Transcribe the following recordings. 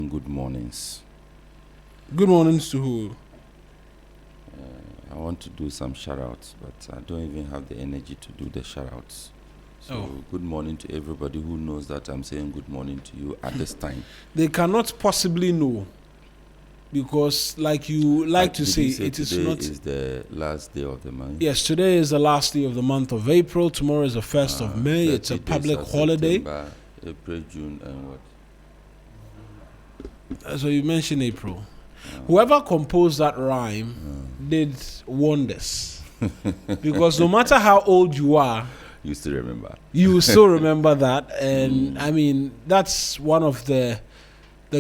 saying good mornings. Good mornings to who? I want to do some shout-outs, but I don't even have the energy to do the shout-outs. So good morning to everybody who knows that I'm saying good morning to you at this time. They cannot possibly know, because like you like to say, it is not. Today is the last day of the month. Yes, today is the last day of the month of April. Tomorrow is the 1st of May. It's a public holiday. September, April, June, and what? So you mentioned April. Whoever composed that rhyme did wonders. Because no matter how old you are, you still remember. You still remember that. And I mean, that's one of the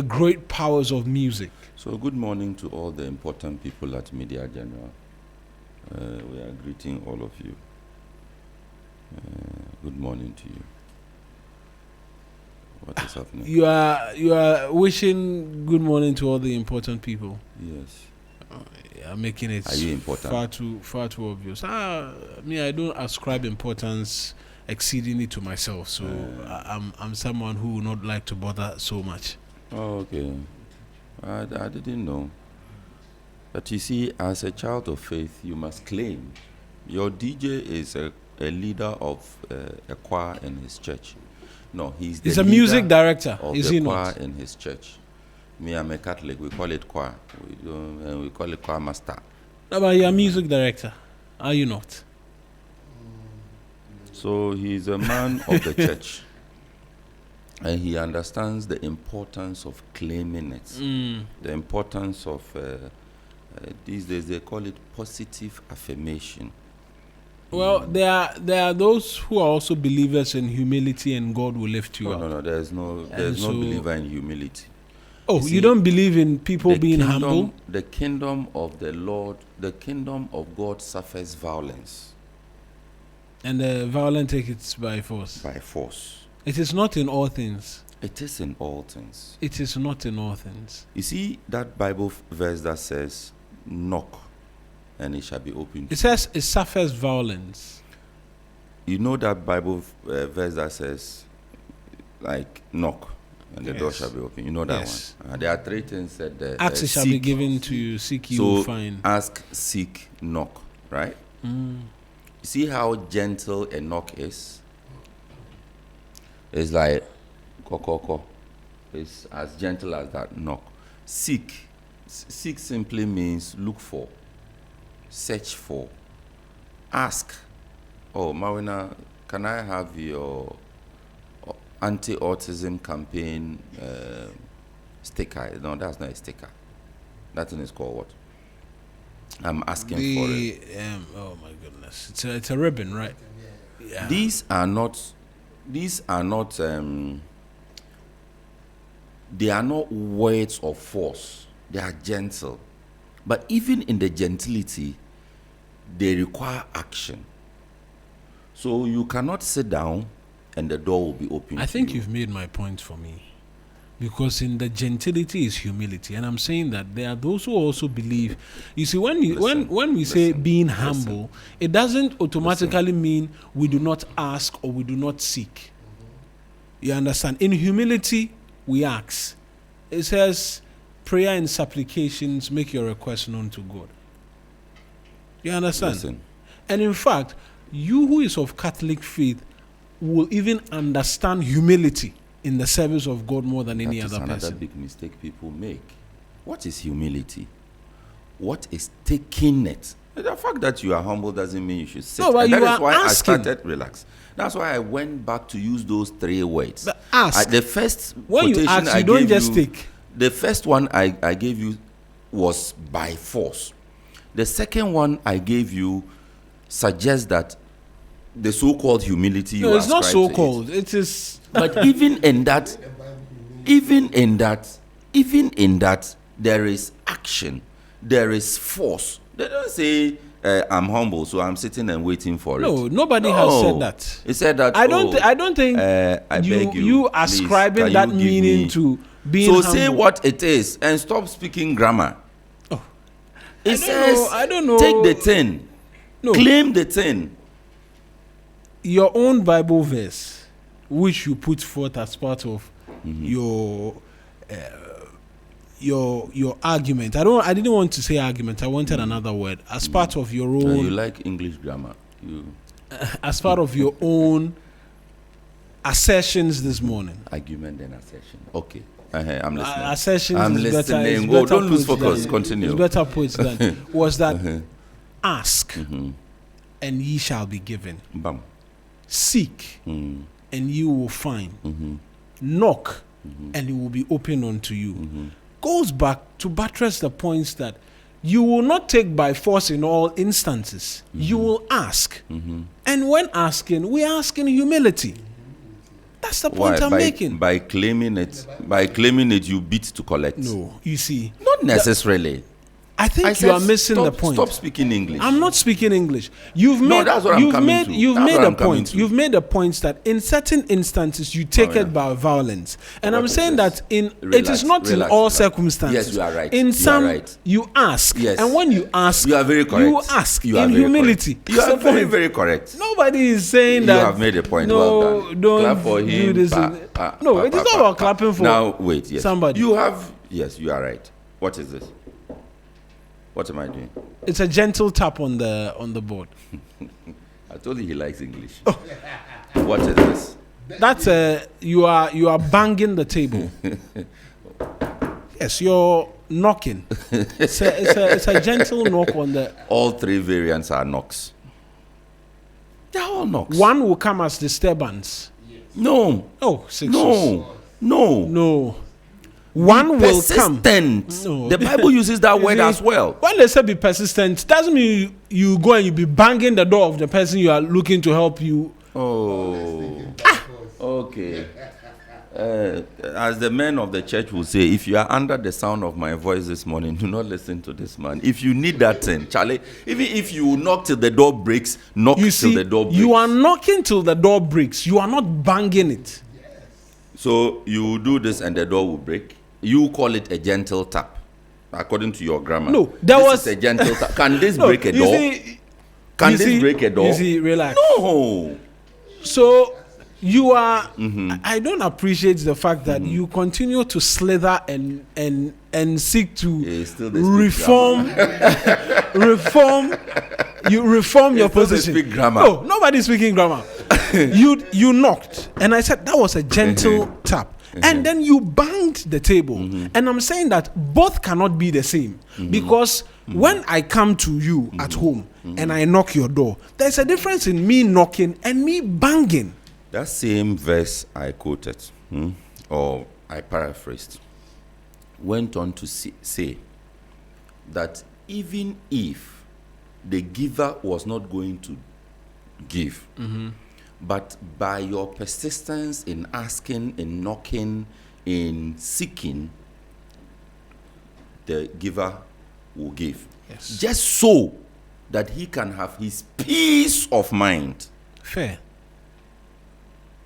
great powers of music. So good morning to all the important people at Media General. We are greeting all of you. Good morning to you. What is happening? You are wishing good morning to all the important people. Yes. Making it Are you important? far too obvious. I don't ascribe importance exceedingly to myself, so I'm someone who would not like to bother so much. Oh, okay. I didn't know. But you see, as a child of faith, you must claim. Your DJ is a leader of a choir in his church. No, he's choir not? In his church. Me, I'm a Catholic. We call it choir. We call it choir master. No, but you're a music director. Are you not? So he's a man of the church. And he understands the importance of claiming it. The importance of, these days they call it positive affirmation. Well, there are those who are also believers in humility, and God will lift you up. No, there's no believer in humility. Oh, you don't believe in people being humble? The kingdom of the Lord, the kingdom of God suffers violence. And the violent take it by force. By force. It is not in all things. It is in all things. It is not in all things. You see that Bible verse that says, knock, and it shall be opened. It says it suffers violence. You know that Bible verse that says, like, knock, and the door shall be open. You know that one. There are three things that ask, it shall be given to you. Seek, you will find. Ask, seek, knock. Right? You see how gentle a knock is? It's like ko. It's as gentle as that knock. Seek simply means look for, search for, ask. Oh, Marina, can I have your anti-autism campaign sticker? No, that's not a sticker. That thing is called what? I'm asking for it. Oh my goodness, it's a ribbon, right? Yeah. These are not. They are not words of force. They are gentle, but even in the gentility, they require action. So you cannot sit down and the door will be open. I think you've made my point for me, because in the gentility is humility, and I'm saying that there are those who also believe. You see, when we say being humble, it doesn't automatically mean we do not ask or we do not seek. You understand? In humility, we ask. It says, prayer and supplications, make your request known to God. You understand? Listen. And in fact, you who is of Catholic faith will even understand humility in the service of God more than any other person. That's another big mistake people make. What is humility? What is taking it? The fact that you are humble doesn't mean you should sit. No, but that you is are why asking. I started relax. That's why I went back to use those three words. But ask. The first when you ask, you don't just take. The first one I gave you was by force. The second one I gave you suggests that the so-called humility you it's not ascribe to so-called. It is. But even in that, there is action. There is force. They don't say, I'm humble, so I'm sitting and waiting for it. No, nobody has said that. He said that. I don't think I beg you ascribing that meaning to being humble. So say what it is and stop speaking grammar. Oh, It says, I don't know. Take the 10. No. Claim the 10. Your own Bible verse, which you put forth as part of your your argument. I didn't want to say argument. I wanted another word as part of your You own like English grammar. as part of your own assertions this morning. Argument and assertion. Okay. I'm listening. Assertions I'm is better. listening. Better Don't lose put focus. than- Continue. It's better put than was that ask and ye shall be given. Bam. Seek Mm. and you will find. Mm-hmm. Knock and it will be open unto you. Goes back to buttress the points that you will not take by force in all instances. You will ask. And when asking, we ask in humility. That's the point I'm making. By claiming it, you beat to collect. No, you see. Not necessarily. I think I you said are missing the point. Stop speaking English. I'm not speaking English. You've No, made that's what I'm you've coming made to. you've That's made what a I'm coming point. to. You've made a point that in certain instances you take yeah. it by violence. And What I'm is saying this? that it Relax, is not in relax, all relax. circumstances. Yes, you are right. In You are some right. you ask. Yes. And when you ask, You are very correct. you ask You are in very humility. correct. You That's are the very, point. very correct. Nobody is saying You that. have made a point. No, Well done. don't Clap for do him. this. No, it is not about clapping for Now, wait. Yes. somebody. You have. Yes, you are right. What is this? What am I doing? It's a gentle tap on the board. I told you he likes English. What is this? That's you are banging the table. Yes, you're knocking. It's a gentle knock on the. All three variants are knocks. They're all knocks. One will come as disturbance. No. Oh, 6 No. No. No. One will come. Persistent. No. The Bible uses that You word see, as well. When they say be persistent, doesn't mean you go and you be banging the door of the person you are looking to help you. Oh. Okay. As the men of the church will say, if you are under the sound of my voice this morning, do not listen to this man. If you need that thing, Charlie, even if you knock till the door breaks, knock You till see, the door breaks. you are knocking till the door breaks. You are not banging it. So you will do this and the door will break. You call it a gentle tap, according to your grammar. No, there this was is a gentle tap. Can this No, break a you door? see- Can you this see- break a door? You see, relax. No. So you are. I don't appreciate the fact that you continue to slither and seek to Yeah, it's still the reform, reform. You reform your still the position. speak grammar. No, nobody's speaking grammar. you knocked, and I said that was a gentle tap. And then you banged the table. And I'm saying that both cannot be the same. Because when I come to you at home and I knock your door, there's a difference in me knocking and me banging. That same verse I quoted, or I paraphrased, went on to say that even if the giver was not going to give, but by your persistence in asking, in knocking, in seeking, the giver will give. Yes. Just so that he can have his peace of mind. Fair.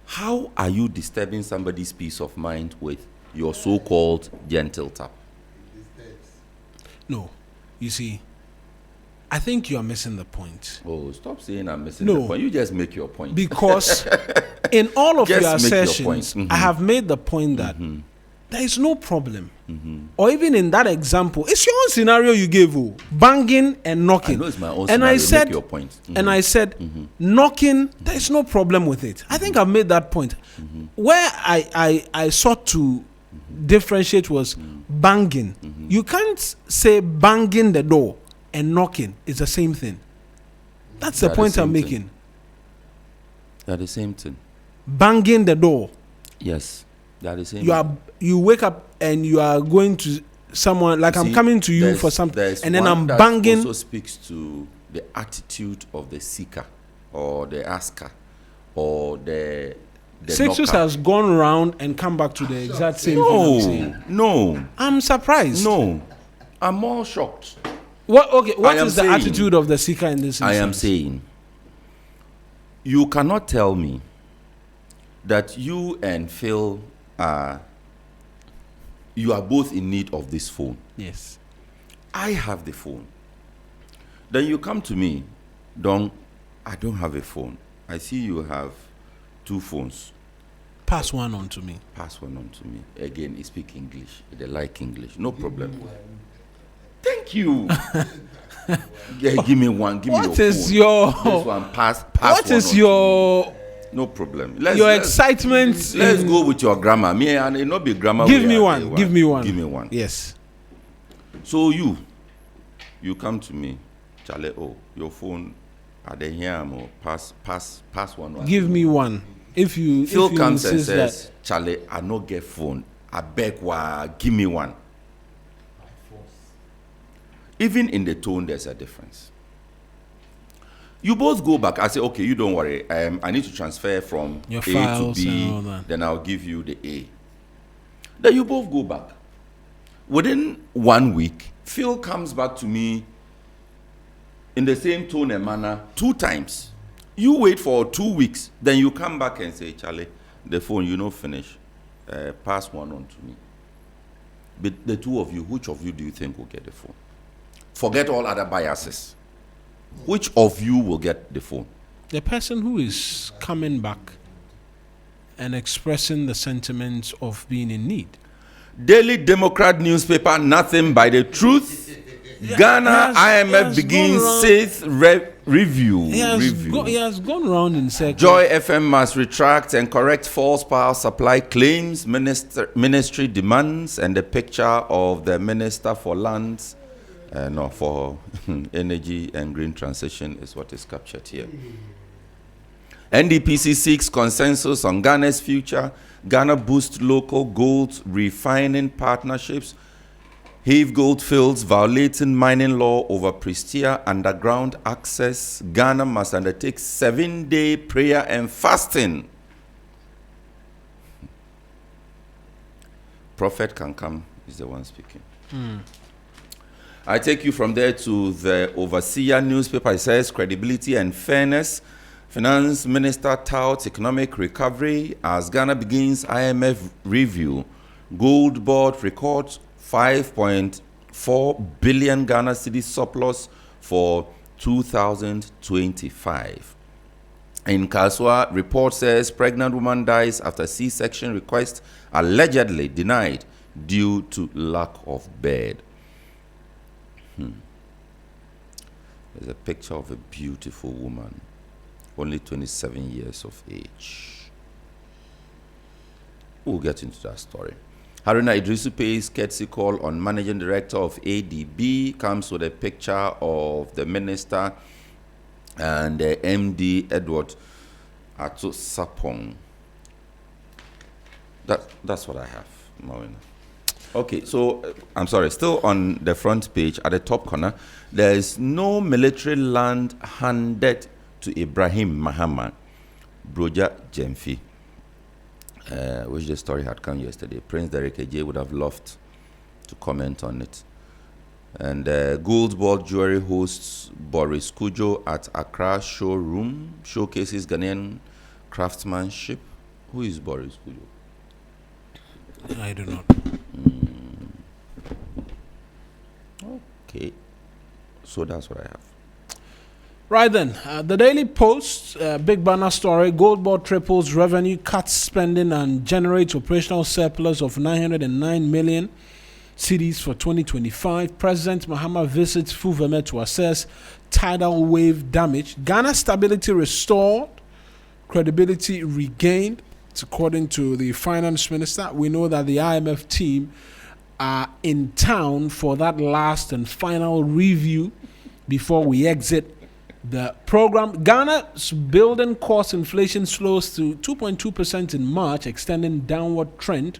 How are you disturbing somebody's peace of mind with your so-called gentle tap? No. You see, I think you are missing the point. Oh, stop saying I'm missing No. the point. You just make your point. Because in all of Just your make your assertions, point. I have made the point that there is no problem. Or even in that example, it's your own scenario you gave, banging and knocking. I know it's my own and I scenario. said, Make your point. and I said, knocking, there is no problem with it. I think I've made that point. Where I sought to differentiate was banging. You can't say banging the door and knocking is the same thing. That's the They're the point I'm same thing. making. They're the same thing. Banging the door. Yes, they're the same. You wake up and you are going to someone like I'm See, coming to you there's- for something, there's and then one I'm that banging. also speaks to the attitude of the seeker or the asker or the Sexus knocker. has gone around and come back to the exact same thing I'm saying. No, I'm surprised. no. I'm more shocked. What? Okay. What I am is the saying- attitude of the seeker in this instance? I am saying, you cannot tell me that you and Phil you are both in need of this phone. Yes. I have the phone. Then you come to me, I don't have a phone. I see you have two phones. Pass one on to me. Pass one on to me. Again, he speak English. They like English. No problem. Thank you. Yeah, give me one. Give me your What is phone. your? This one, pass What one is on to your? me. No problem. Your excitement. Let's go with your grammar. Me and it not be grammar. Give me one. Give me one. Give me one. Yes. So you come to me, Charlie. Oh, your phone. Are they here? Pass one. Give me one. If you Phil comes and insist says, that, Charlie, I no get phone. I beg, give me one. Even in the tone, there's a difference. You both go back. I say, okay, you don't worry. I need to transfer from your A to files and B. all that. Then I'll give you the A. Then you both go back. Within 1 week, Phil comes back to me in the same tone and manner 2 times. You wait for 2 weeks. Then you come back and say, Charlie, the phone, you know, finish. Pass one on to me. But the two of you, which of you do you think will get the phone? Forget all other biases. Which of you will get the phone? The person who is coming back and expressing the sentiments of being in need. Daily Democrat newspaper, nothing by the truth. Ghana IMF begins 6th review. He has gone around in circles. Joy FM must retract and correct false power supply claims, ministry demands, and the picture of the Minister for Lands, for Energy and Green Transition is what is captured here. NDPC seeks consensus on Ghana's future. Ghana boosts local gold refining partnerships. Heave gold fields violating mining law over Prestea underground access. Ghana must undertake 7-day prayer and fasting. Prophet Kankam is the one speaking. I take you from there to the Overseer newspaper. It says credibility and fairness. Finance Minister touts economic recovery as Ghana begins IMF review. Gold Board records 5.4 billion Ghana cedi surplus for 2025. In Kaswa, report says pregnant woman dies after C-section request allegedly denied due to lack of bed. There's a picture of a beautiful woman, only 27 years of age. We'll get into that story. Haruna Idrisu pays courtesy call on Managing Director of ADB, comes with a picture of the Minister and the MD Edward Ato Sapong. That's what I have, Mawina. Okay, so I'm sorry, still on the front page at the top corner, there is no military land handed to Ibrahim Mahama, Broja Jemfi. Which the story had come yesterday. Prince Derek Ejay would have loved to comment on it. And Gold Ball Jewelry hosts Boris Kujo at Accra showroom, showcases Ghanaian craftsmanship. Who is Boris Kujo? I do not. Okay, so that's what I have. Right then, the Daily Post, big banner story, Gold Board triples revenue, cuts spending and generates operational surplus of 909 million cedis for 2025. President Mahama visits Fuveme to assess tidal wave damage. Ghana stability restored, credibility regained. It's according to the finance minister. We know that the IMF team are in town for that last and final review before we exit the program. Ghana's building cost inflation slows to 2.2% in March, extending downward trend.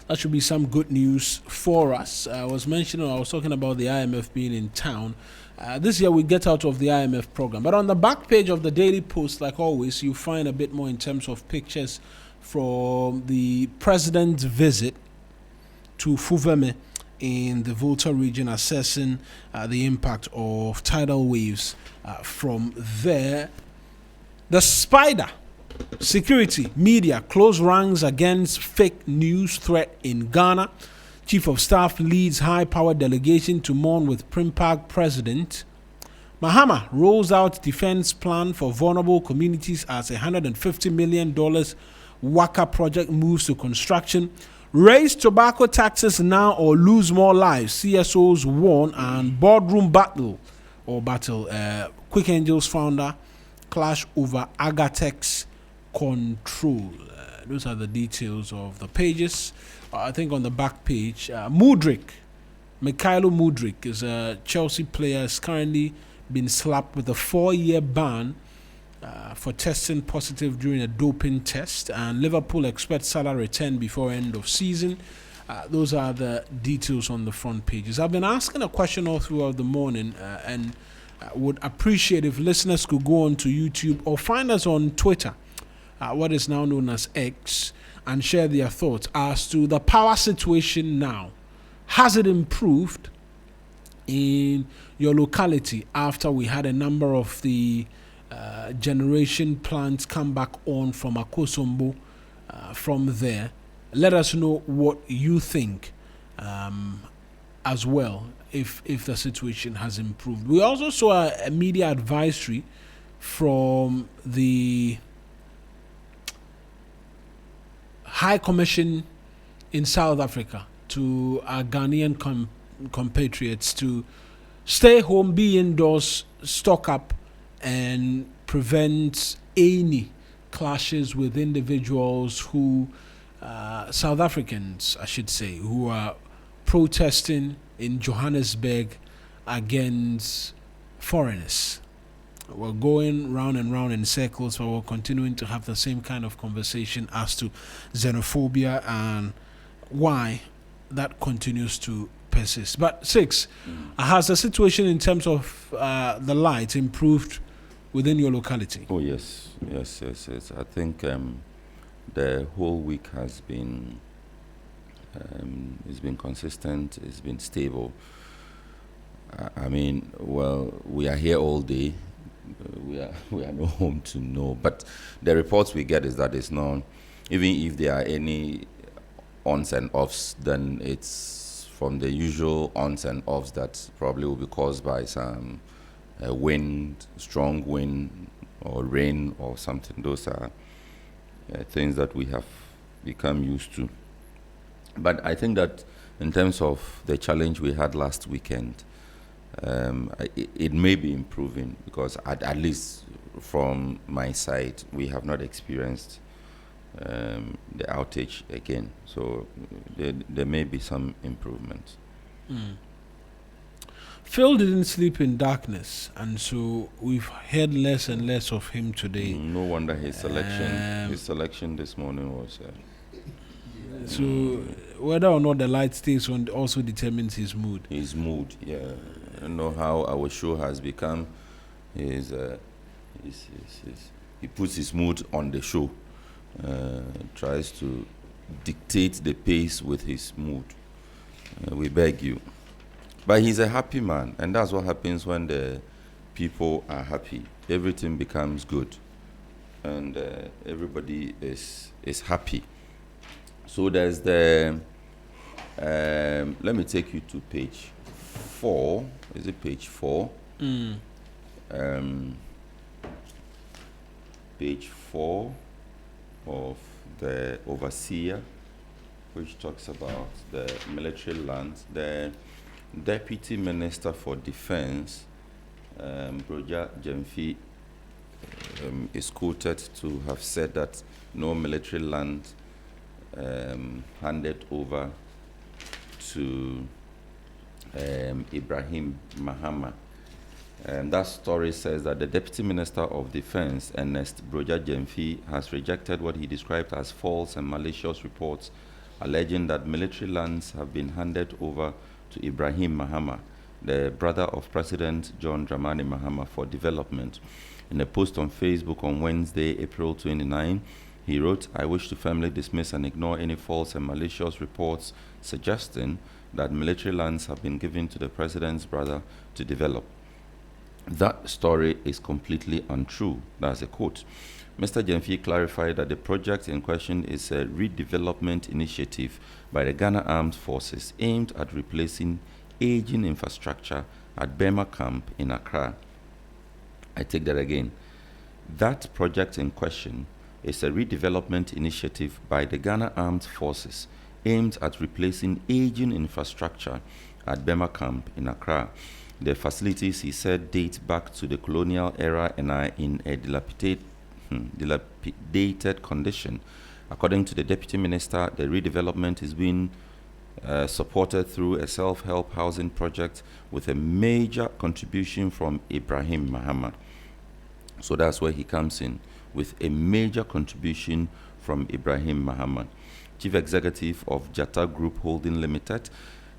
That should be some good news for us. I was talking about the IMF being in town. This year we get out of the IMF program. But on the back page of the Daily Post, like always, you find a bit more in terms of pictures from the president's visit to Fuveme in the Volta region, assessing the impact of tidal waves from there. The Spider security media close ranks against fake news threat in Ghana. Chief of Staff leads high-powered delegation to mourn with Primpag president. Mahama rolls out defense plan for vulnerable communities as $150 million Waka project moves to construction. Raise tobacco taxes now or lose more lives. CSOs warn, and boardroom battle. Quick Angels founder clash over Agatex control. Those are the details of the pages. I think on the back page, Mikhailo Mudryk is a Chelsea player, has currently been slapped with a 4-year ban for testing positive during a doping test, and Liverpool expect Salah return before end of season. Those are the details on the front pages. I've been asking a question all throughout the morning, and would appreciate if listeners could go on to YouTube or find us on Twitter, what is now known as X, and share their thoughts as to the power situation now. Has it improved in your locality after we had a number of the generation plants come back on from Akosombo from there? Let us know what you think as well, if the situation has improved. We also saw a media advisory from the High Commission in South Africa to our Ghanaian compatriots to stay home, be indoors, stock up, and prevent any clashes with individuals who, South Africans, I should say, who are protesting in Johannesburg against foreigners. We're going round and round in circles, but we're continuing to have the same kind of conversation as to xenophobia and why that continues to persist. But has the situation in terms of the light improved within your locality? Oh yes. I think the whole week has been it's been consistent. It's been stable. I mean, well, we are here all day. We are no home to know. But the reports we get is that it's not. Even if there are any ons and offs, then it's from the usual ons and offs that probably will be caused by some wind, strong wind, or rain, or something. Those are things that we have become used to. But I think that in terms of the challenge we had last weekend, it may be improving, because at least from my side, we have not experienced the outage again. So there may be some improvement. Phil didn't sleep in darkness, and so we've heard less and less of him today. No wonder his selection this morning was. So whether or not the light stays on also determines his mood. His mood, yeah. I don't know how our show has become. He puts his mood on the show. Tries to dictate the pace with his mood. We beg you. But he's a happy man, and that's what happens when the people are happy. Everything becomes good, and everybody is happy. So there's the, let me take you to page 4. Is it page 4? Page 4 of the overseer, which talks about the military lands. The Deputy Minister for Defense, Broja Jemfi, is quoted to have said that no military land handed over to Ibrahim Mahama. That story says that the Deputy Minister of Defense, Ernest Broja Jemfi, has rejected what he described as false and malicious reports alleging that military lands have been handed over to Ibrahim Mahama, the brother of President John Dramani Mahama, for development. In a post on Facebook on Wednesday, April 29, he wrote, "I wish to firmly dismiss and ignore any false and malicious reports suggesting that military lands have been given to the president's brother to develop. That story is completely untrue." That's a quote. Mr. Jemfi clarified that the project in question is a redevelopment initiative by the Ghana Armed Forces aimed at replacing aging infrastructure at Burma Camp in Accra. I take that again. That project in question is a redevelopment initiative by the Ghana Armed Forces aimed at replacing aging infrastructure at Bema Camp in Accra. The facilities, he said, date back to the colonial era and are in a dilapidated condition. According to the Deputy Minister, the redevelopment is being supported through a self-help housing project with a major contribution from Ibrahim Mahama. So that's where he comes in, with a major contribution from Ibrahim Mahama, Chief Executive of Jata Group Holding Limited.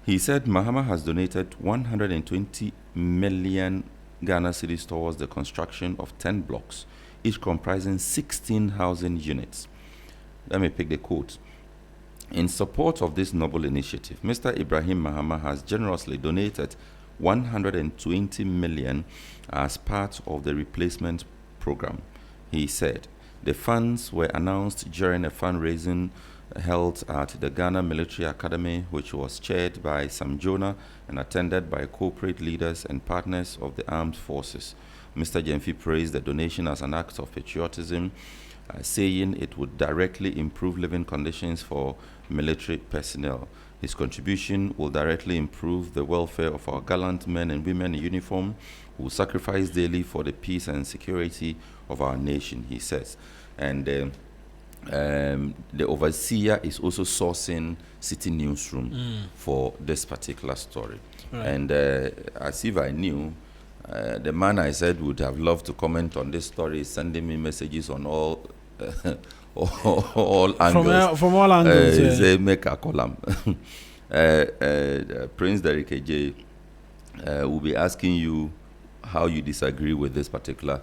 He said Mahama has donated 120 million Ghana cedis towards the construction of 10 blocks, each comprising 16 housing units. Let me pick the quote. In support of this noble initiative, Mr. Ibrahim Mahama has generously donated 120 million as part of the replacement program. He said the funds were announced during a fundraising held at the Ghana Military Academy, which was chaired by Sam Jonah and attended by corporate leaders and partners of the armed forces. Mr. Jemfi praised the donation as an act of patriotism, saying it would directly improve living conditions for military personnel. His contribution will directly improve the welfare of our gallant men and women in uniform who sacrifice daily for the peace and security of our nation, he says. And the overseer is also sourcing City Newsroom for this particular story. Right. And as if I knew, the man I said would have loved to comment on this story is sending me messages on all angles. From all angles, yeah. Say, make a column. Prince Derek AJ will be asking you how you disagree with this particular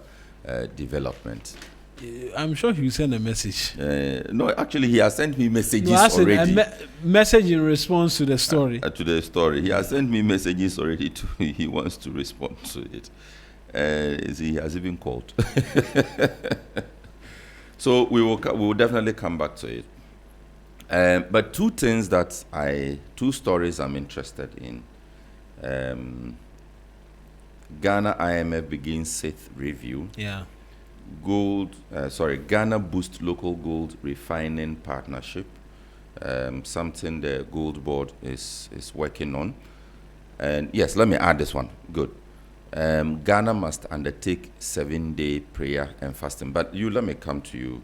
development. I'm sure he will send a message. No, actually, he has sent me messages already. A message in response to the story. To the story. He has sent me messages already. He wants to respond to it. He has even called. So we will definitely come back to it. But two stories I'm interested in. Ghana IMF begins 6th review. Yeah. Ghana boost local gold refining partnership. Something the gold board is working on. And yes, let me add this one. Good. Ghana must undertake 7-day prayer and fasting. But let me come to you.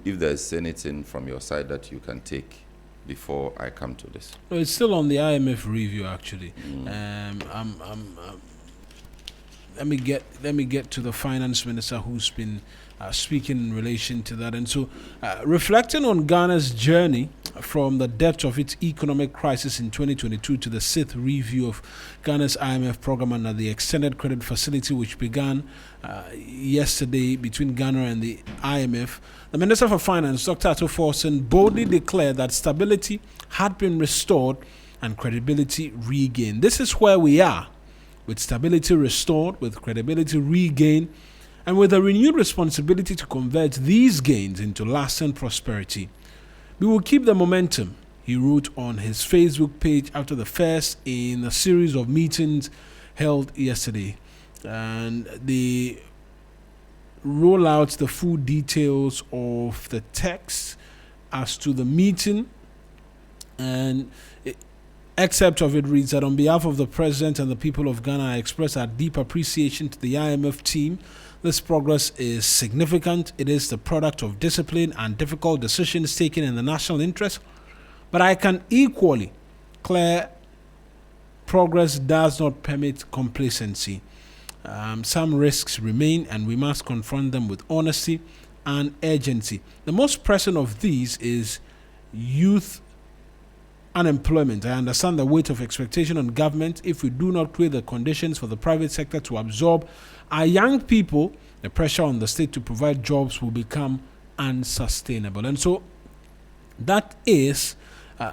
If there's anything from your side that you can take before I come to this. No, it's still on the IMF review actually. Let me get to the finance minister who's been speaking in relation to that. And so, reflecting on Ghana's journey from the depth of its economic crisis in 2022 to the 6th review of Ghana's IMF program under the Extended Credit Facility, which began yesterday between Ghana and the IMF, the Minister for Finance, Dr. Ato Forson, boldly declared that stability had been restored and credibility regained. This is where we are, with stability restored, with credibility regained, and with a renewed responsibility to convert these gains into lasting prosperity. We will keep the momentum, he wrote on his Facebook page after the first in a series of meetings held yesterday. And they roll out the full details of the text as to the meeting, and excerpt of it reads that on behalf of the President and the people of Ghana, I express our deep appreciation to the IMF team. This progress is significant. It is the product of discipline and difficult decisions taken in the national interest. But I can equally clear progress does not permit complacency. Some risks remain, and we must confront them with honesty and urgency. The most pressing of these is youth unemployment. I understand the weight of expectation on government. If we do not create the conditions for the private sector to absorb our young people, the pressure on the state to provide jobs will become unsustainable. And so that is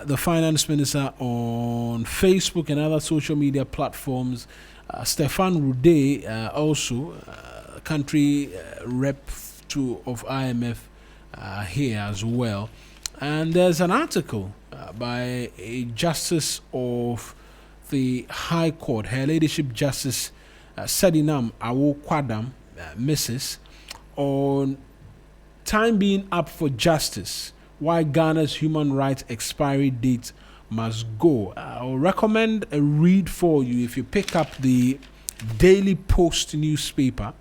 the finance minister on Facebook and other social media platforms. Stefan Rude, also country rep of IMF here as well. And there's an article by a justice of the High Court, Her Ladyship Justice Sedinam Awo Kwadam, Mrs., on time being up for justice, why Ghana's human rights expiry date must go. I'll recommend a read for you if you pick up the Daily Post newspaper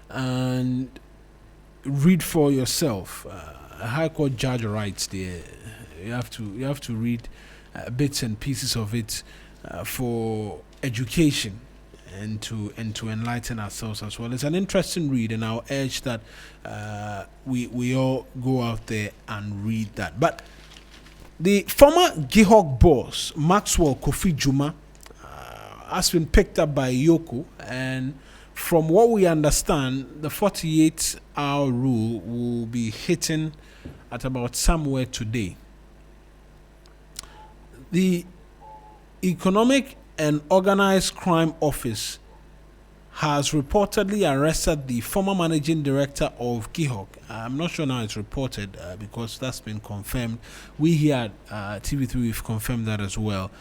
and read for yourself. A High Court judge writes there. You have to read bits and pieces of it for education and to enlighten ourselves as well. It's an interesting read, and I'll urge that we all go out there and read that. But the former GIHOC boss, Maxwell Kofi Juma, has been picked up by Yoko, and from what we understand, the 48-hour rule will be hitting at about somewhere today. The Economic and Organized Crime Office has reportedly arrested the former managing director of GIHOC. I'm not sure now it's reported because that's been confirmed. We here at TV3 we've confirmed that as well.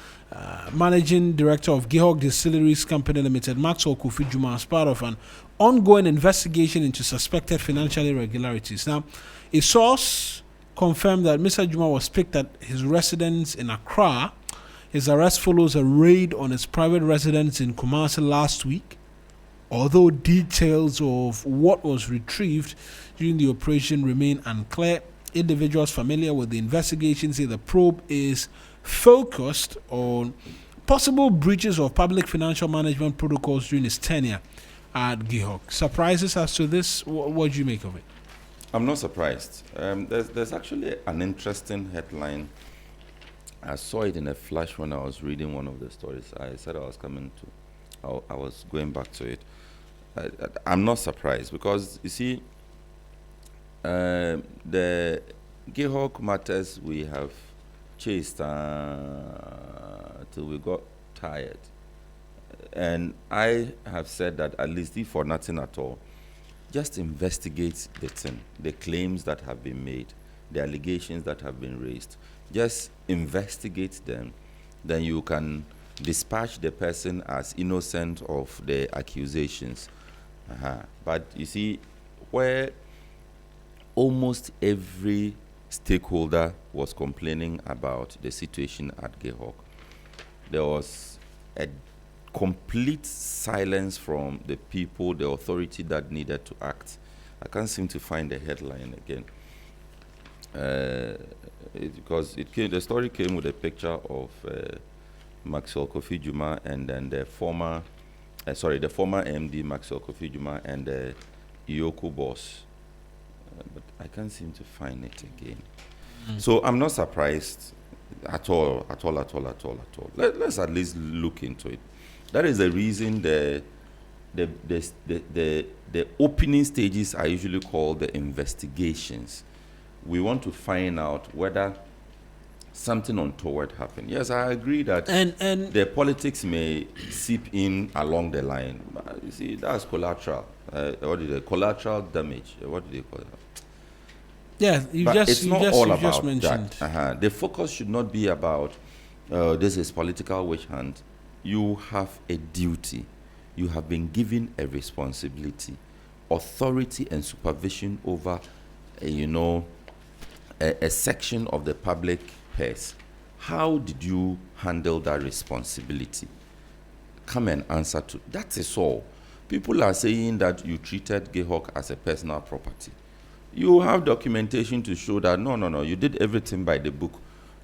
Managing director of GIHOC Distilleries Company Limited, Maxwell Kofi Juma, as part of an ongoing investigation into suspected financial irregularities. Now, a source confirmed that Mr. Juma was picked at his residence in Accra. His arrest follows a raid on his private residence in Kumasi last week. Although details of what was retrieved during the operation remain unclear, individuals familiar with the investigation say the probe is focused on possible breaches of public financial management protocols during his tenure at GIHOC. Surprises as to this? What do you make of it? I'm not surprised. There's actually an interesting headline. I saw it in a flash when I was reading one of the stories. I said I was I was going back to it. I'm not surprised because, you see, the GIHOC matters we have chased till we got tired. And I have said that, at least if for nothing at all, just investigate the thing, the claims that have been made, the allegations that have been raised. Just investigate them, then you can dispatch the person as innocent of the accusations. But you see, where almost every stakeholder was complaining about the situation at GIHOC, there was a complete silence from the people, the authority that needed to act. I can't seem to find the headline again. Because the story came with a picture of Maxwell Kofi Juma and then the former MD Maxwell Kofi Juma and the Yoko boss. But I can't seem to find it again. So I'm not surprised at all. Let's at least look into it. That is the reason the opening stages are usually called the investigations. We want to find out whether something untoward happened. Yes, I agree that and the politics may seep in along the line. But you see, that's collateral. Collateral damage? What do they call it? Yeah, it's not all about mentioned that. The focus should not be about this is political witch hunt. You have a duty. You have been given a responsibility, authority and supervision over, a section of the public purse. How did you handle that responsibility? Come and answer to that. Is all. People are saying that you treated GIHOC as a personal property. You have documentation to show that no, you did everything by the book.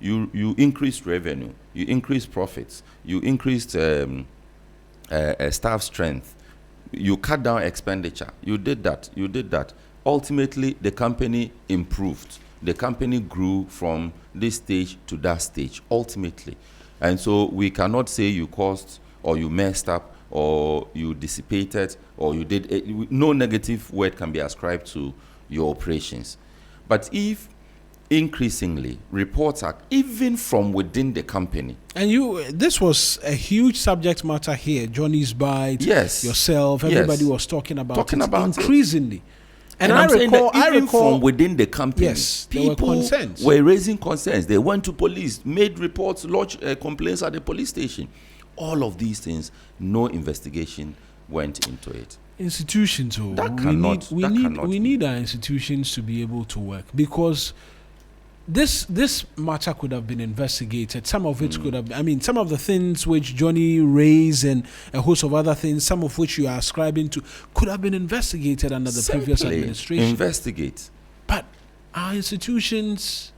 You increased revenue, you increased profits, you increased staff strength, you cut down expenditure. You did that. Ultimately, the company improved. The company grew from this stage to that stage, ultimately. And so we cannot say you caused or you messed up or you dissipated or you did. No negative word can be ascribed to your operations. But if increasingly reports are even from within the company, and this was a huge subject matter here, Johnny's Bite, yes, yourself, everybody was talking about it increasingly. And I recall from within the company, yes, people were raising concerns. They went to police, made reports, lodged complaints at the police station. All of these things, no investigation went into it. institutions. Oh, That cannot. we need our institutions to be able to work, because this matter could have been investigated. Some of it could have. I mean, some of the things which Johnny raised and a host of other things, some of which you are ascribing to, could have been investigated under the previous administration. Investigate. But our institutions,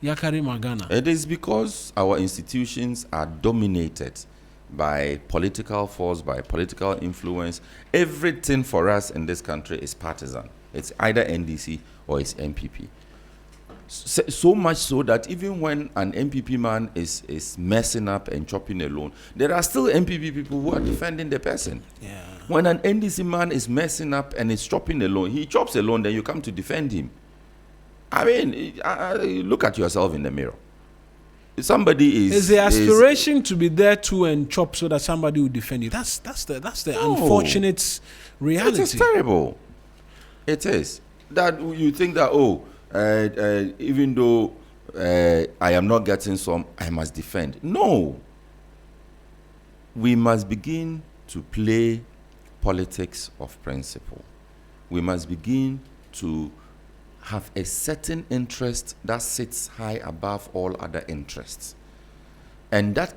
Yakari Magana. It is because our institutions are dominated by political force, by political influence. Everything for us in this country is partisan. It's either NDC or it's MPP. So much so that even when an MPP man is messing up and chopping a loan, there are still MPP people who are defending the person. Yeah. When an NDC man is messing up and is chopping a loan, he chops a loan, then you come to defend him. I mean, look at yourself in the mirror. Somebody is the aspiration to be there too and chop so that somebody will defend you. That's the unfortunate reality. It is terrible. It is that you think that even though I am not getting some, I must defend. No. We must begin to play politics of principle. We must begin to have a certain interest that sits high above all other interests. And that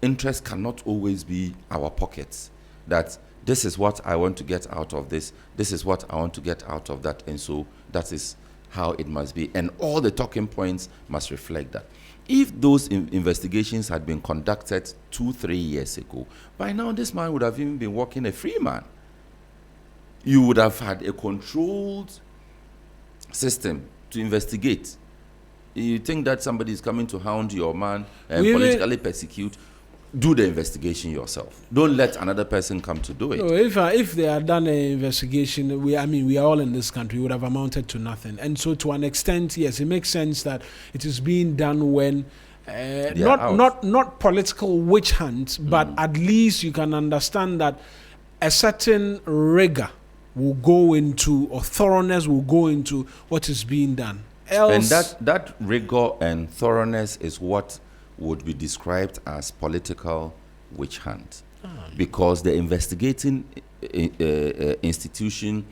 interest cannot always be our pockets. That this is what I want to get out of this is what I want to get out of that, and so that is how it must be. And all the talking points must reflect that. If those investigations had been conducted 2-3 years ago, by now this man would have even been walking a free man. You would have had a controlled system to investigate. You think that somebody is coming to hound your man and politically persecute? Do the investigation yourself. Don't let another person come to do it. No, if they had done an investigation, we are all in this country, would have amounted to nothing. And so, to an extent, yes, it makes sense that it is being done when not political witch hunts, but at least you can understand that a certain rigor will go into, or thoroughness will go into what is being done. Else, and that rigor and thoroughness is what would be described as political witch hunt, because the investigating institution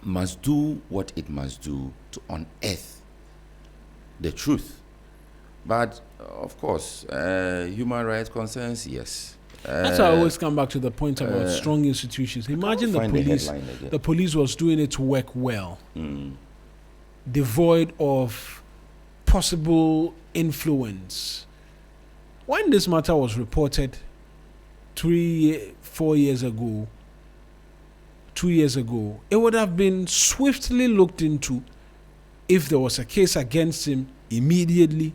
must do what it must do to unearth the truth. But of course, human rights concerns, yes. That's why I always come back to the point about strong institutions. Imagine the police was doing its work well, devoid of possible influence. When this matter was reported 3-4 years ago, 2 years ago, it would have been swiftly looked into. If there was a case against him, immediately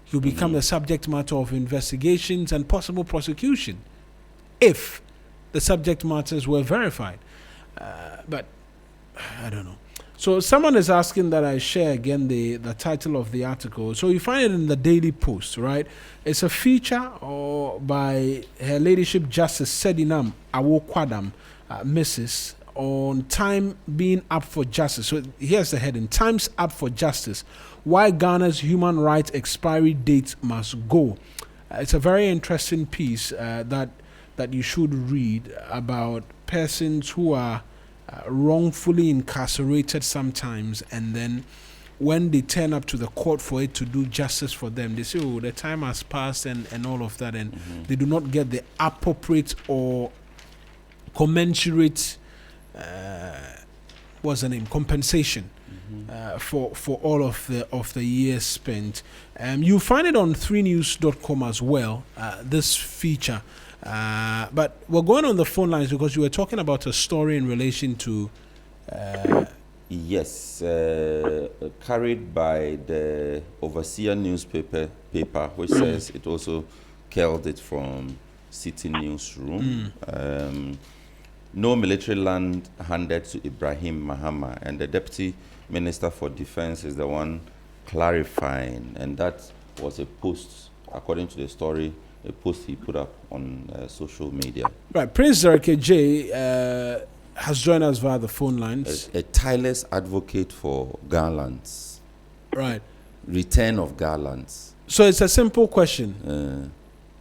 he'll become the subject matter of investigations and possible prosecution if the subject matters were verified. But I don't know. So someone is asking that I share again the title of the article. So you find it in the Daily Post, right? It's a feature by Her Ladyship Justice Sedinam Awokwadam, Mrs., on time being up for justice. So here's the heading: Time's up for justice. Why Ghana's human rights expiry date must go. It's a very interesting piece that you should read about persons who are wrongfully incarcerated sometimes, and then when they turn up to the court for it to do justice for them, they say, oh, the time has passed and all of that, and they do not get the appropriate or commensurate compensation for all of the years spent. You find it on 3news.com as well, this feature. But we're going on the phone lines because you were talking about a story in relation to yes, carried by the Overseer newspaper, which says it also curled it from City Newsroom. No military land handed to Ibrahim Mahama, and the Deputy Minister for Defense is the one clarifying, and that was a post, according to the story, a post he put up on social media. Right. Prince Derek J has joined us via the phone lines. A tireless advocate for Garlands. Right. Return of Garlands. So it's a simple question.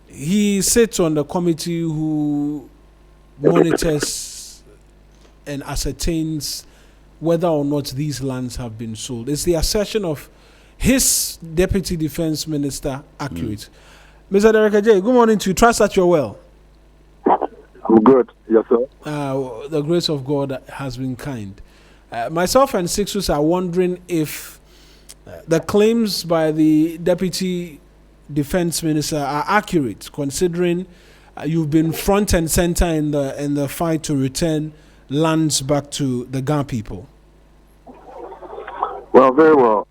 He sits on the committee who monitors and ascertains whether or not these lands have been sold. Is the assertion of his Deputy Defense Minister accurate? Mr. Derek Ajay, good morning to you. Trust that you're well. I'm good. Yes, sir. The grace of God has been kind. Myself and Sixus are wondering if the claims by the Deputy Defense Minister are accurate, considering you've been front and center in the fight to return lands back to the Ga people. Well, very well.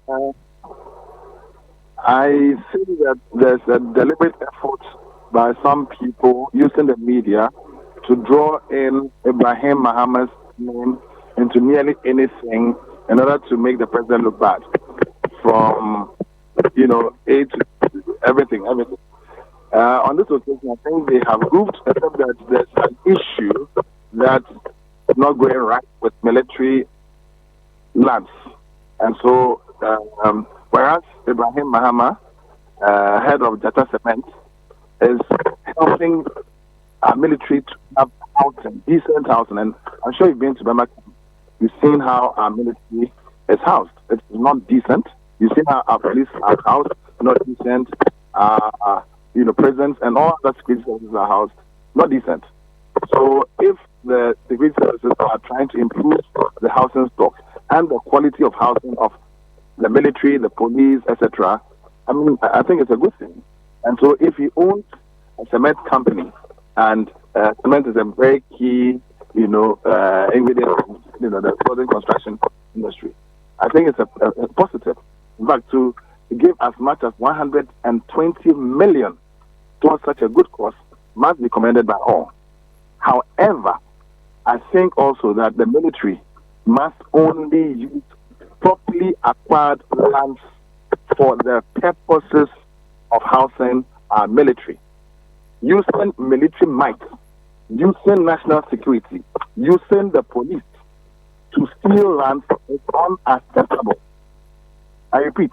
I see that there's a deliberate effort by some people using the media to draw in Ibrahim Muhammad's name into nearly anything in order to make the president look bad. From, A to everything. On this occasion, I think they have proved that there's an issue that's not going right with military lands. And so, whereas Ibrahim Muhammad, head of Jata Cement, is helping our military to have housing, decent housing. And I'm sure you've been to Bama. You've seen how our military is housed. It's not decent. You've seen how our police are housed, not decent. Prisons and all other security services are housed, not decent. So if the security services are trying to improve the housing stock and the quality of housing of the military, the police, etc., I think it's a good thing. And so if he owns a cement company, and cement is a very key, ingredient in the building construction industry, I think it's a positive. In fact, to give as much as 120 million towards such a good cause must be commended by all. However, I think also that the military must only use properly acquired lands for the purposes of housing our military. Using military might, using national security, using the police to steal lands is unacceptable. I repeat,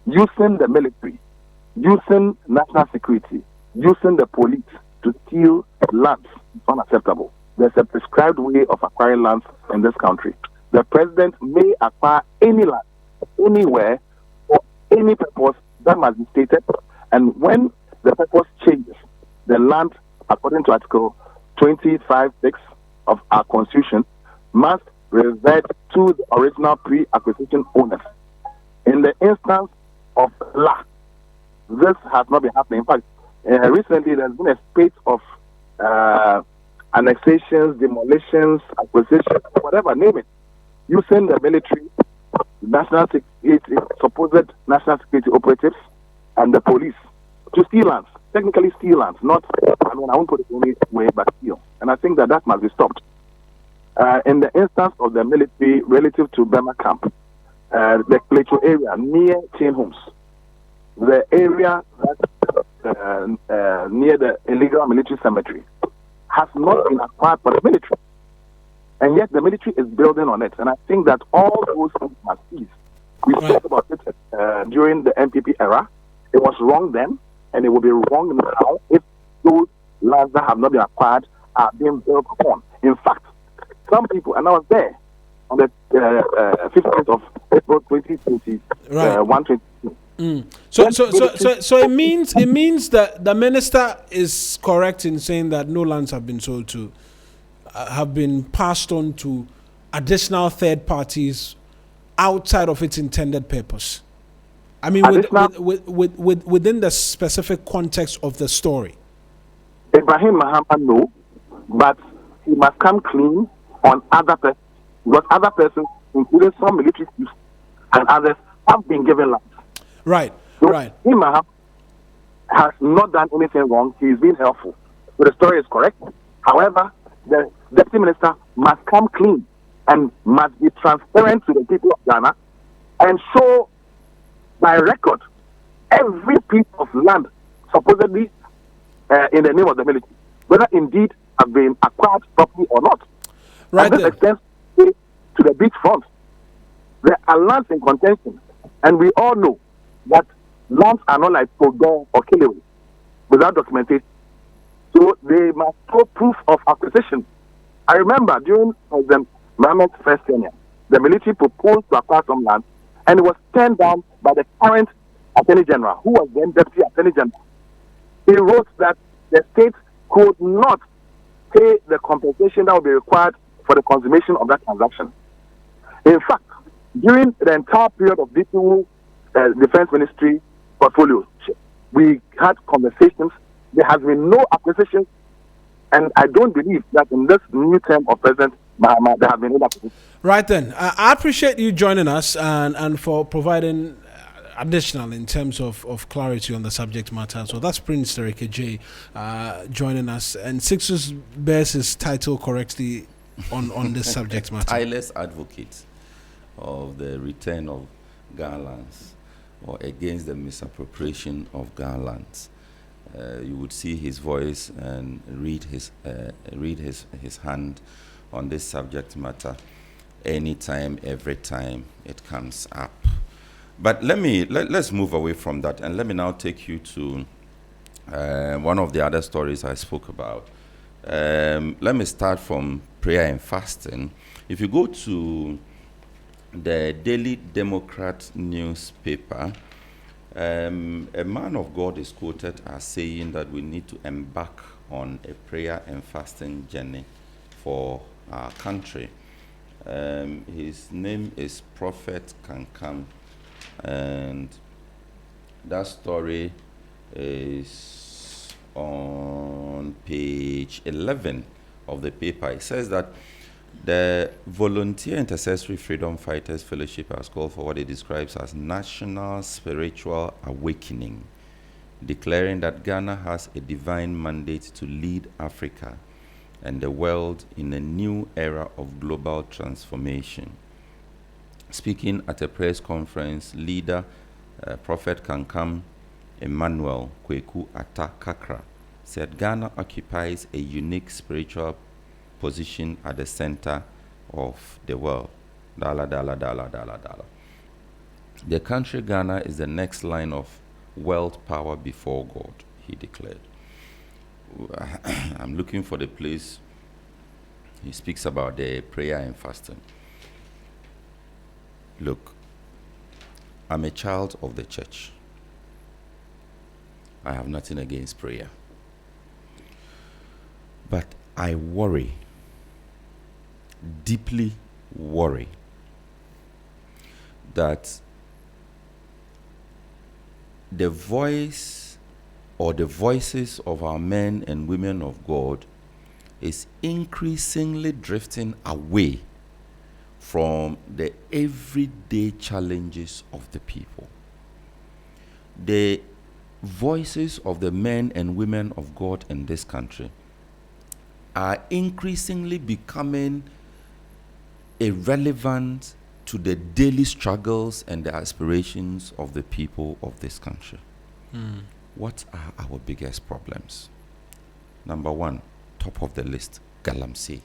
using the military, using national security, using the police to steal lands is unacceptable. There's a prescribed way of acquiring lands in this country. The president may acquire any land, anywhere, for any purpose that must be stated. And when the purpose changes, the land, according to Article 25(6) of our Constitution, must revert to the original pre-acquisition owners. In the instance of La, this has not been happening. In fact, recently there's been a spate of annexations, demolitions, acquisitions, whatever, name it, using the military, national security, supposed national security operatives, and the police to steal lands. Technically steal lands, not, I won't put it any way, but steal. And I think that must be stopped. In the instance of the military relative to Burma camp, the Plateau area near Chain Homes, the area that near the illegal military cemetery, has not been acquired by the military. And yet the military is building on it. And I think that all those things must cease. We spoke about it during the MPP era. It was wrong then, and it will be wrong now if those lands that have not been acquired are being built upon. In fact, some people, and I was there on the 15th of April 2020, right. 122. So it means that the minister is correct in saying that no lands have been sold to, have been passed on to additional third parties outside of its intended purpose. I mean, within the specific context of the story. Ibrahim Muhammad, no, but he must come clean on other persons, because other persons, including some military chiefs and others, have been given land. Right, so right. Ibrahim Muhammad has not done anything wrong. He's been helpful. So the story is correct. However, the deputy minister must come clean and must be transparent to the people of Ghana and show by record every piece of land supposedly in the name of the military, whether indeed have been acquired properly or not. Right. And this extends to the beach front. There are lands in contention, and we all know that lands are not like Pogon or Killewe without documentation. So they must show proof of acquisition. I remember during President Mohammed's first tenure, the military proposed to acquire some land, and it was turned down by the current Attorney General, who was then Deputy Attorney General. He wrote that the state could not pay the compensation that would be required for the consummation of that transaction. In fact, during the entire period of DPU Defense Ministry portfolio, we had conversations. There has been no acquisition, and I don't believe that in this new term of President Mahama there have been no acquisition. Right then, I appreciate you joining us and for providing additional in terms of clarity on the subject matter. So that's Prince Tereke J joining us, and Sixus bears his title correctly on this subject matter. Tireless advocate of the return of Ghana lands, or against the misappropriation of Ghana lands. You would see his voice and read his hand on this subject matter anytime, every time it comes up. But let's move away from that, and let me now take you to one of the other stories I spoke about. Let me start from prayer and fasting. If you go to the Daily Democrat newspaper, a man of God is quoted as saying that we need to embark on a prayer and fasting journey for our country. His name is Prophet Kankam, and that story is on page 11 of the paper. It says that the Volunteer Intercessory Freedom Fighters Fellowship has called for what it describes as national spiritual awakening, declaring that Ghana has a divine mandate to lead Africa and the world in a new era of global transformation. Speaking at a press conference, leader Prophet Kankam Emmanuel Kweku Atta Kakra said Ghana occupies a unique spiritual position at the center of the world. Dala, dala, dala, dala, dala. The country Ghana is the next line of world power before God, he declared. I'm looking for the place he speaks about the prayer and fasting. Look, I'm a child of the church. I have nothing against prayer. But I worry, deeply worry, that the voice or the voices of our men and women of God is increasingly drifting away from the everyday challenges of the people. The voices of the men and women of God in this country are increasingly becoming irrelevant to the daily struggles and the aspirations of the people of this country. What are our biggest problems? Number one, top of the list, Galamsey.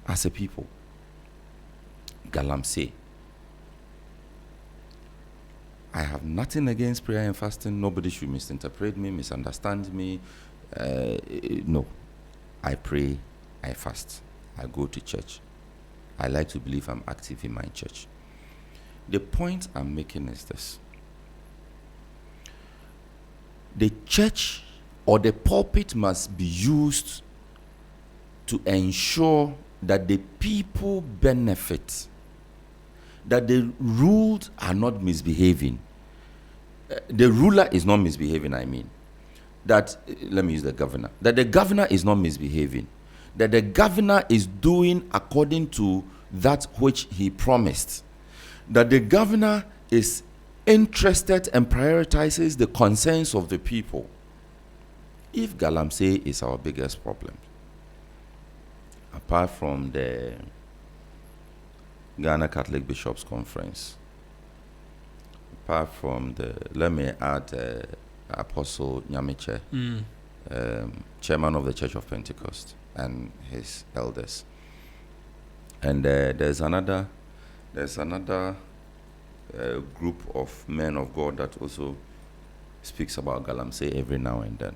As a people, Galamsey. I have nothing against prayer and fasting. Nobody should misinterpret me, misunderstand me. No. I pray, I fast, I go to church. I like to believe I'm active in my church. The point I'm making is this. The church or the pulpit must be used to ensure that the people benefit, that the ruled are not misbehaving. The ruler is not misbehaving, I mean. That, let me use the governor, that the governor is not misbehaving, that the governor is doing according to that which he promised, that the governor is interested and prioritizes the concerns of the people. If Galamsey is our biggest problem, apart from the Ghana Catholic Bishops Conference, apart from the, let me add Apostle Nyamiche, chairman of the Church of Pentecost, and his elders. And there's another group of men of God that also speaks about Galamsey every now and then.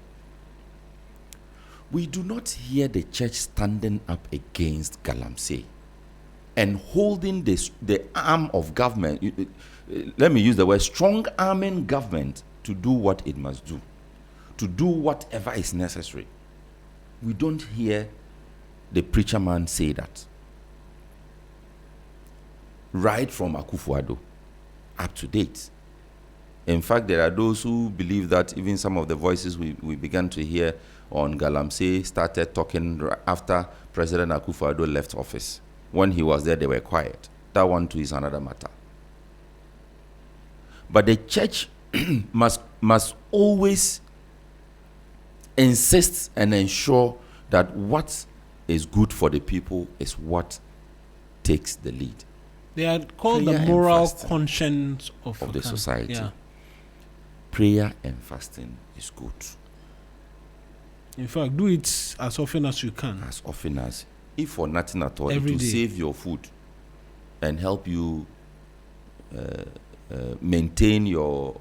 We do not hear the church standing up against Galamsey. and holding the arm of government. Let me use the word strong arming government to do what it must do, to do whatever is necessary. We don't hear the preacher man say that. Right from Akufo-Addo up to date. In fact, there are those who believe that even some of the voices we began to hear on Galamsey started talking after President Akufo-Addo left office. When he was there, they were quiet. That one too is another matter. But the church must always insist and ensure that what is good for the people is what takes the lead. They are called Prayer the and moral fasting conscience of the society. Yeah. Prayer and fasting is good. In fact, do it as often as you can. As often as, if for nothing at all, Every it will day. save your food and help you maintain your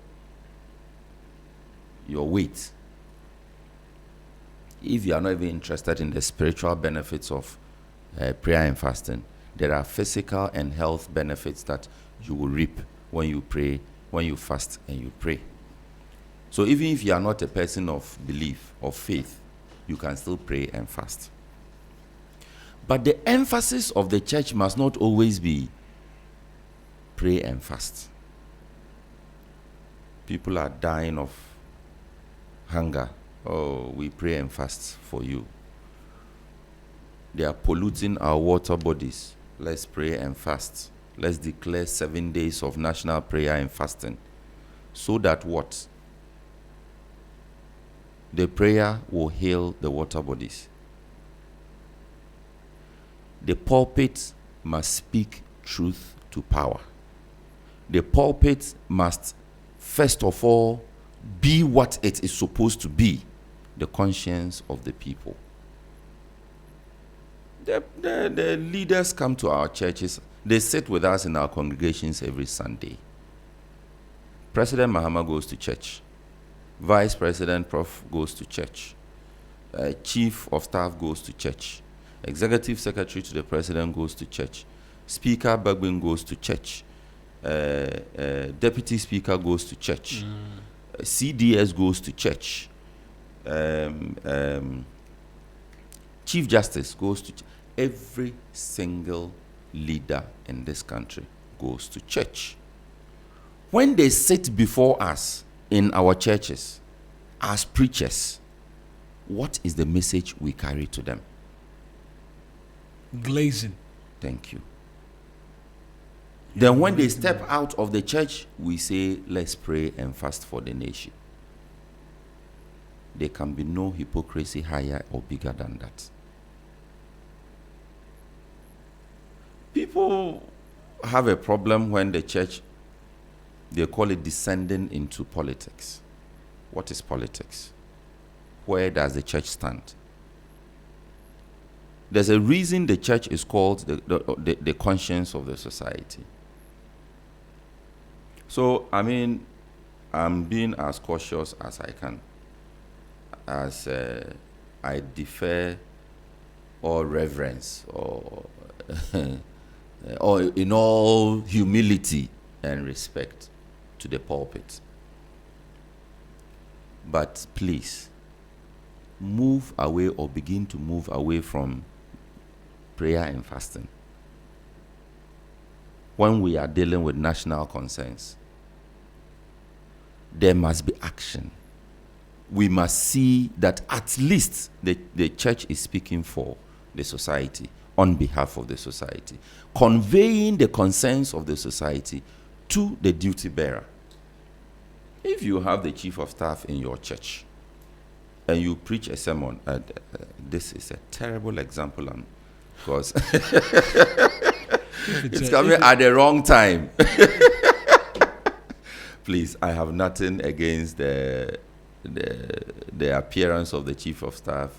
weight. If you are not even interested in the spiritual benefits of prayer and fasting, there are physical and health benefits that you will reap when you pray, when you fast and you pray. So even if you are not a person of belief or faith, you can still pray and fast. But the emphasis of the church must not always be pray and fast. People are dying of hunger. Oh, we pray and fast for you. They are polluting our water bodies. Let's pray and fast. Let's declare 7 days of national prayer and fasting. So that what? The prayer will heal the water bodies. The pulpit must speak truth to power. The pulpit must, first of all, be what it is supposed to be, the conscience of the people. The leaders come to our churches. They sit with us in our congregations every Sunday. President Mahama goes to church. Vice President Prof goes to church. Chief of Staff goes to church. Executive Secretary to the President goes to church. Speaker Bagbin goes to church. Deputy Speaker goes to church. CDS goes to church. Chief Justice goes to church. Every single leader in this country goes to church. When they sit before us in our churches as preachers, what is the message we carry to them? Glazing. Thank you. Then when they step out of the church, we say, let's pray and fast for the nation. There can be no hypocrisy higher or bigger than that. People have a problem when the church, they call it descending into politics. What is politics? Where does the church stand? There's a reason the church is called the conscience of the society. So, I mean, I'm being as cautious as I can, as I defer all reverence or in all humility and respect to the pulpit. But please, move away or begin to move away from prayer and fasting. When we are dealing with national concerns, there must be action. We must see that at least the church is speaking for the society, on behalf of the society, conveying the concerns of the society to the duty bearer. If you have the chief of staff in your church and you preach a sermon, this is a terrible example, because it's coming at the wrong time. Please, I have nothing against the appearance of the chief of staff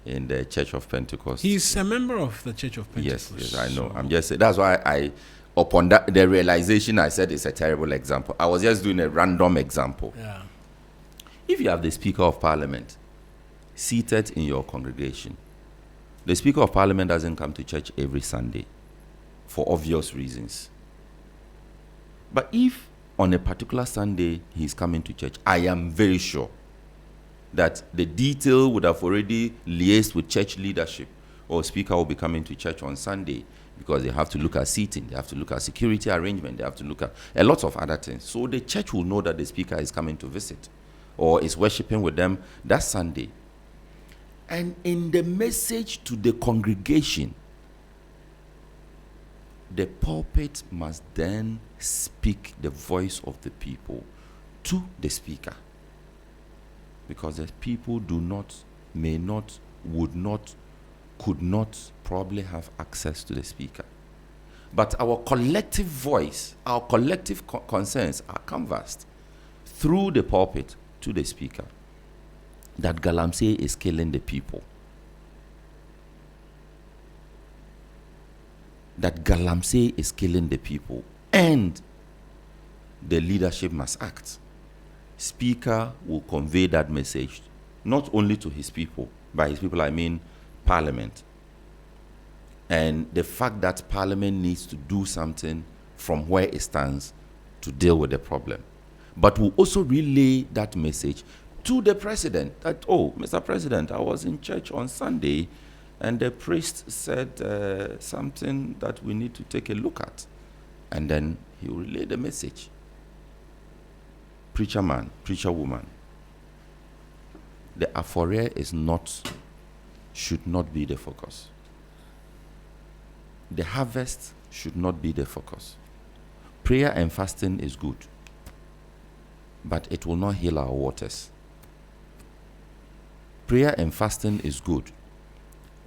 in the Church of Pentecost. He's a member of the Church of Pentecost. Yes, I know. So I'm just saying, that's why upon the realization, I said it's a terrible example. I was just doing a random example. Yeah. If you have the Speaker of Parliament seated in your congregation, the Speaker of Parliament doesn't come to church every Sunday. for obvious reasons. But if on a particular Sunday he's coming to church, I am very sure that the detail would have already liaised with church leadership. Or speaker will be coming to church on Sunday because they have to look at seating, they have to look at security arrangement, they have to look at a lot of other things. So the church will know that the speaker is coming to visit or is worshiping with them that Sunday. And in the message to the congregation, the pulpit must then speak the voice of the people to the speaker. Because the people do not, may not, would not, could not probably have access to the speaker. But our collective voice, our collective concerns are canvassed through the pulpit to the speaker that Galamsey is killing the people. That Galamsey is killing the people. And the leadership must act. Speaker will convey that message not only to his people, by his people I mean Parliament, and the fact that Parliament needs to do something from where it stands to deal with the problem, but will also relay that message to the president that, oh, Mr. President, I was in church on Sunday and the priest said something that we need to take a look at, and then he will relay the message. Preacher man, preacher woman, the aphoria is not, should not be the focus. The harvest should not be the focus. Prayer and fasting is good, but it will not heal our waters. Prayer and fasting is good,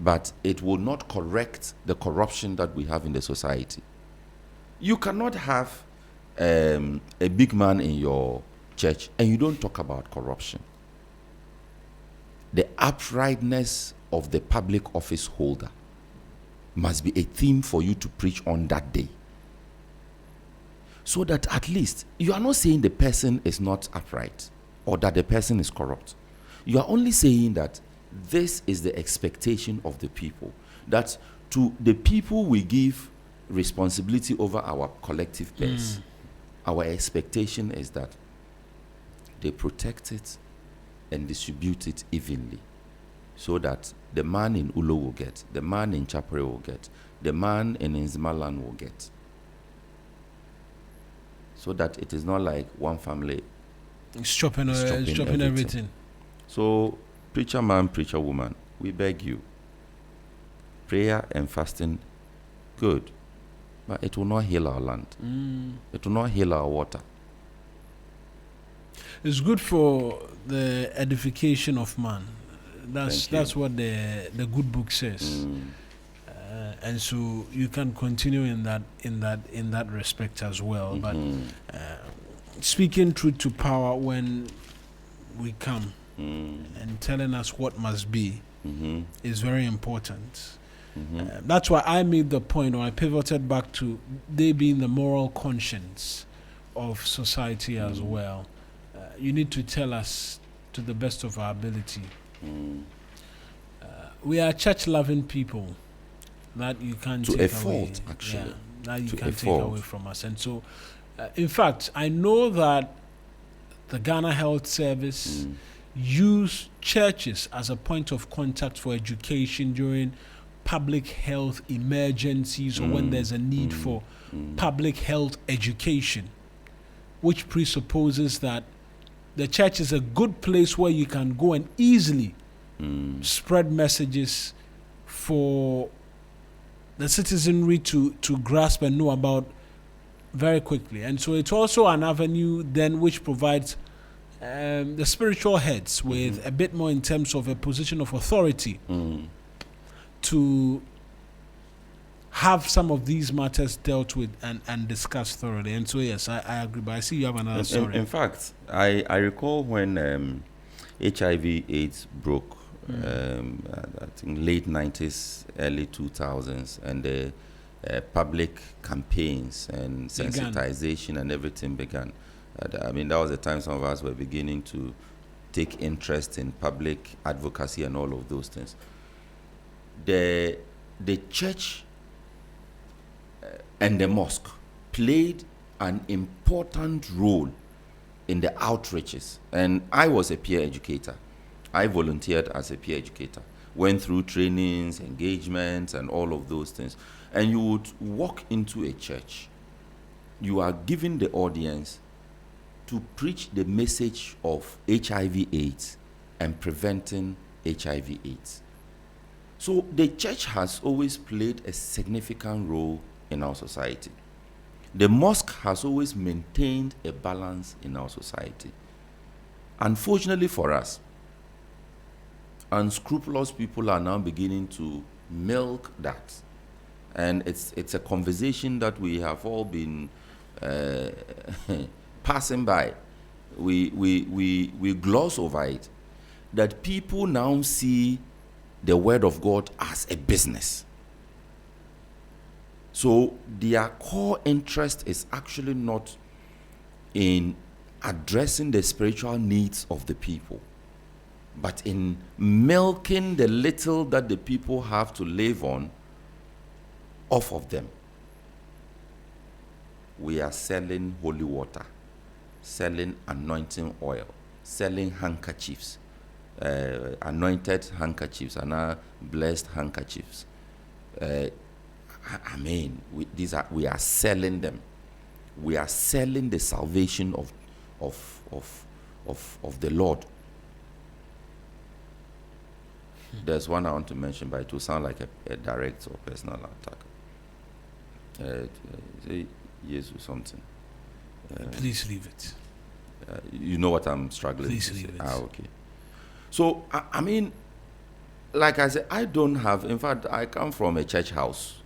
but it will not correct the corruption that we have in the society. You cannot have a big man in your church and you don't talk about corruption. The uprightness of the public office holder must be a theme for you to preach on that day, so that at least you are not saying the person is not upright or that the person is corrupt. You are only saying that this is the expectation of the people, that to the people we give responsibility over our collective purse. Our expectation is that they protect it and distribute it evenly, so that the man in Ulo will get, the man in Chapre will get, the man in Nzimaland will get. So that it is not like one family It's chopping everything. So, preacher man, preacher woman, we beg you, prayer and fasting, good, but it will not heal our land. It will not heal our water. It's good for the edification of man. That's what the good book says, and so you can continue in that respect as well. But speaking truth to power when we come and telling us what must be is very important. That's why I made the point, or I pivoted back to they being the moral conscience of society as well. You need to tell us to the best of our ability. We are church-loving people that you can't to take a fault, away. actually. That you To can't a take fault. away from us. And so, in fact, I know that the Ghana Health Service use churches as a point of contact for education during public health emergencies or when there's a need for public health education, which presupposes that the church is a good place where you can go and easily spread messages for the citizenry to grasp and know about very quickly. And so it's also an avenue then which provides the spiritual heads with a bit more in terms of a position of authority to have some of these matters dealt with and discussed thoroughly. And so, yes, I agree. But I see you have another story. In fact, I recall when HIV/AIDS broke, I think late 90s, early 2000s, and the public campaigns and sensitization and everything began. I mean, that was the time some of us were beginning to take interest in public advocacy and all of those things. The church and the mosque played an important role in the outreaches. And I was a peer educator. I volunteered as a peer educator, went through trainings, engagements, and all of those things. And you would walk into a church. You are giving the audience to preach the message of HIV/AIDS and preventing HIV/AIDS. So the church has always played a significant role in our society. The mosque has always maintained a balance in our society. Unfortunately for us, unscrupulous people are now beginning to milk that. And it's a conversation that we have all been passing by. We gloss over it. That people now see the word of God as a business. So their core interest is actually not in addressing the spiritual needs of the people, but in milking the little that the people have to live on off of them. We are selling holy water, selling anointing oil, selling handkerchiefs, anointed handkerchiefs and blessed handkerchiefs. We are selling them. We are selling the salvation of the Lord. There's one I want to mention, but it will sound like a direct or personal attack. Say yes or something. Please leave it. You know what I'm struggling Please to say. leave it. Okay. So, I mean, like I said, I don't have, in fact, I come from a church house.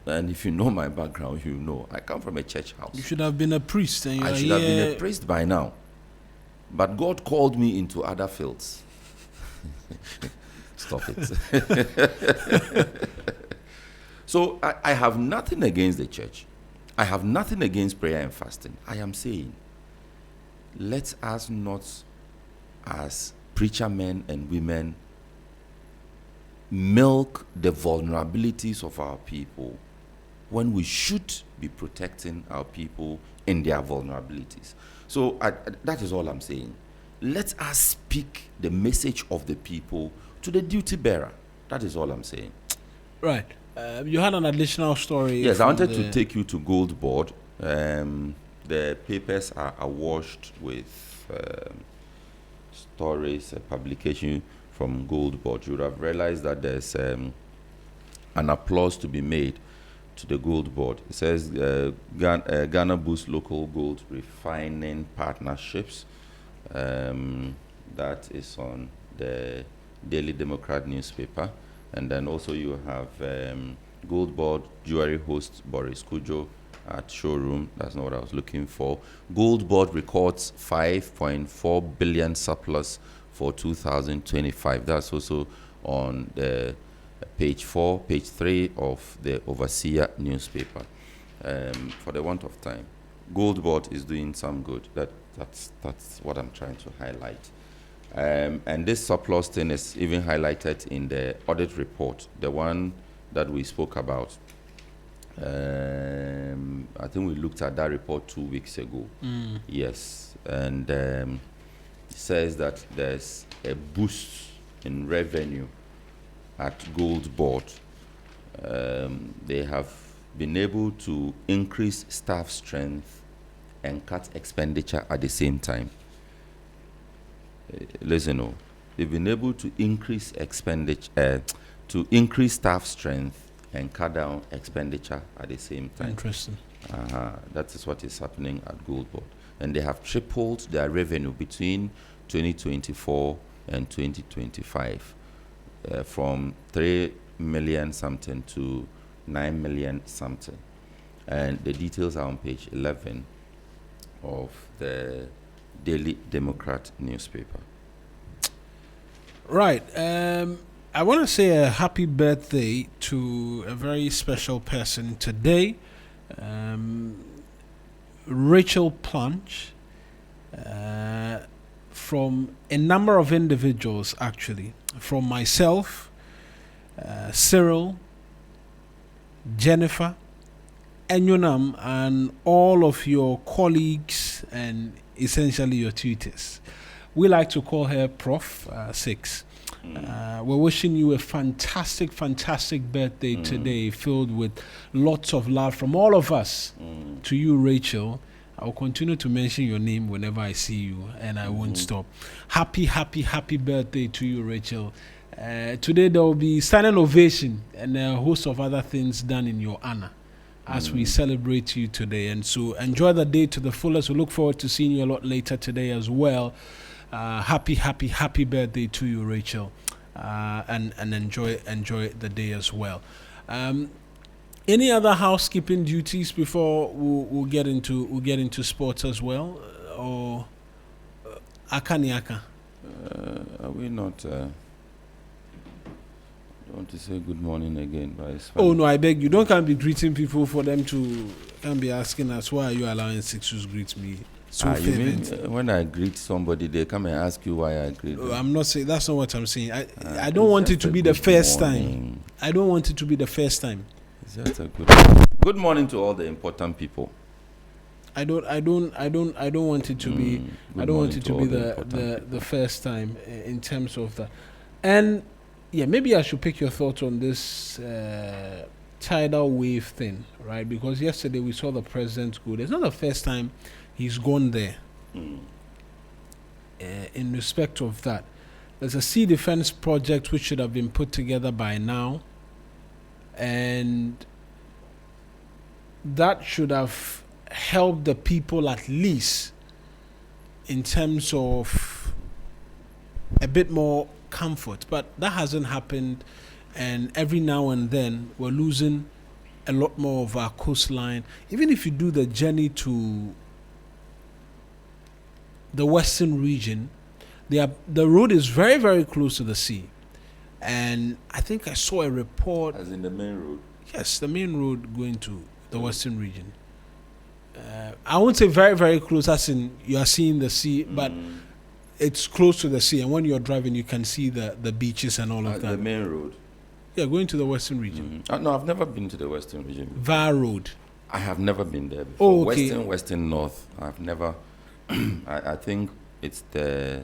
And if you know my background, you know I come from a church house. You should have been a priest. And I should have been a priest by now. But God called me into other fields. Stop it. So I have nothing against the church. I have nothing against prayer and fasting. I am saying, let us not, as preacher men and women, milk the vulnerabilities of our people when we should be protecting our people in their vulnerabilities. So that is all I'm saying. Let us speak the message of the people to the duty bearer. That is all I'm saying. Right. You had an additional story. Yes, I wanted to take you to Gold Board. The papers are awashed with stories, a publication from Gold Board. You would have realized that there's an applause to be made to the Gold Board. It says Ghana boosts local gold refining partnerships. That is on the Daily Democrat newspaper. And then also you have Gold Board jewelry host Boris Kujo at showroom. That's not what I was looking for. Gold Board records 5.4 billion surplus for 2025. That's also on the page 3 of the Overseer newspaper. For the want of time, Gold Board is doing some good. That's what I'm trying to highlight. And this surplus thing is even highlighted in the audit report, the one that we spoke about. I think we looked at that report 2 weeks ago. Yes, and it says that there's a boost in revenue at Gold Board. They have been able to increase staff strength and cut expenditure at the same time. Listen, they've been able to increase expenditure, to increase staff strength and cut down expenditure at the same time. Interesting. That is what is happening at Gold Board. And they have tripled their revenue between 2024 and 2025, from 3 million something to 9 million something. And the details are on page 11 of the Daily Democrat newspaper. Right. I want to say a happy birthday to a very special person today, Rachel Plunge, from a number of individuals, actually, from myself, Cyril, Jennifer, Enyonam, and all of your colleagues and essentially your tutors. We like to call her Prof. 6. We're wishing you a fantastic, fantastic birthday today, filled with lots of love from all of us to you, Rachel. I'll continue to mention your name whenever I see you, and I won't stop. Happy, happy, happy birthday to you, Rachel. Today there will be standing ovation and a host of other things done in your honor as we celebrate you today. And so enjoy the day to the fullest. We look forward to seeing you a lot later today as well. Happy, happy, happy birthday to you, Rachel, and enjoy the day as well. Any other housekeeping duties before we'll get into sports as well, or Akaniaka? Are we not? I want to say good morning again, but it's fine. Oh no, I beg you, can't be greeting people for them to can't be asking us why are you allowing Sixus greet me. So you mean, when I greet somebody, they come and ask you why I greet them? I'm not saying that's not what I'm saying. I don't want it to be the first time. I don't want it to be the first time. It's just a good morning to all the important people. I don't want it to be. I don't want it to be the first time in terms of that. And yeah, maybe I should pick your thoughts on this tidal wave thing, right? Because yesterday we saw the president go. It's not the first time he's gone there. In respect of that, there's a sea defense project which should have been put together by now, and that should have helped the people at least in terms of a bit more comfort. But that hasn't happened, and every now and then we're losing a lot more of our coastline. Even if you do the journey to the western region, the road is very, very close to the sea. And I think I saw a report. As in the main road? Yes, the main road going to the western region. I won't say very, very close, as in you are seeing the sea, but it's close to the sea. And when you're driving, you can see the beaches and all of that. The main road? Yeah, going to the western region. No, I've never been to the western region. VAR Road. I have never been there before. Oh, okay. Western, north. I've never. I think it's the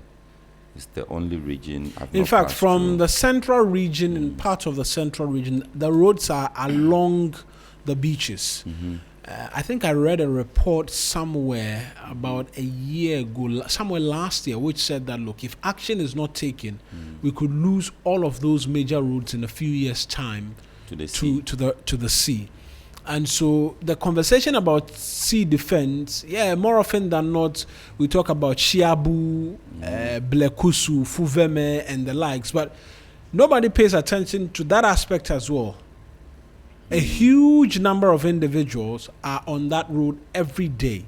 only region I've in fact, from the central region and part of the central region, the roads are along the beaches. I think I read a report somewhere about a year ago, somewhere last year, which said that, look, if action is not taken, we could lose all of those major roads in a few years' time to the sea. And so the conversation about sea defense, more often than not, we talk about Shiabu, Blekusu, Fuveme, and the likes, but nobody pays attention to that aspect as well. A huge number of individuals are on that road every day.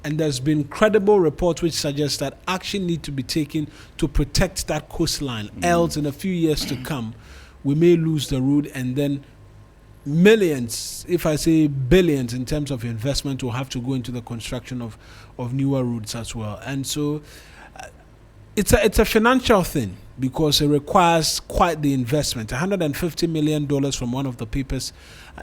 And there's been credible reports which suggest that action needs to be taken to protect that coastline. Else, in a few years to come, we may lose the road, and then millions, if I say billions in terms of investment, will have to go into the construction of newer routes as well. And so it's a financial thing, because it requires quite the investment. $150 million from one of the papers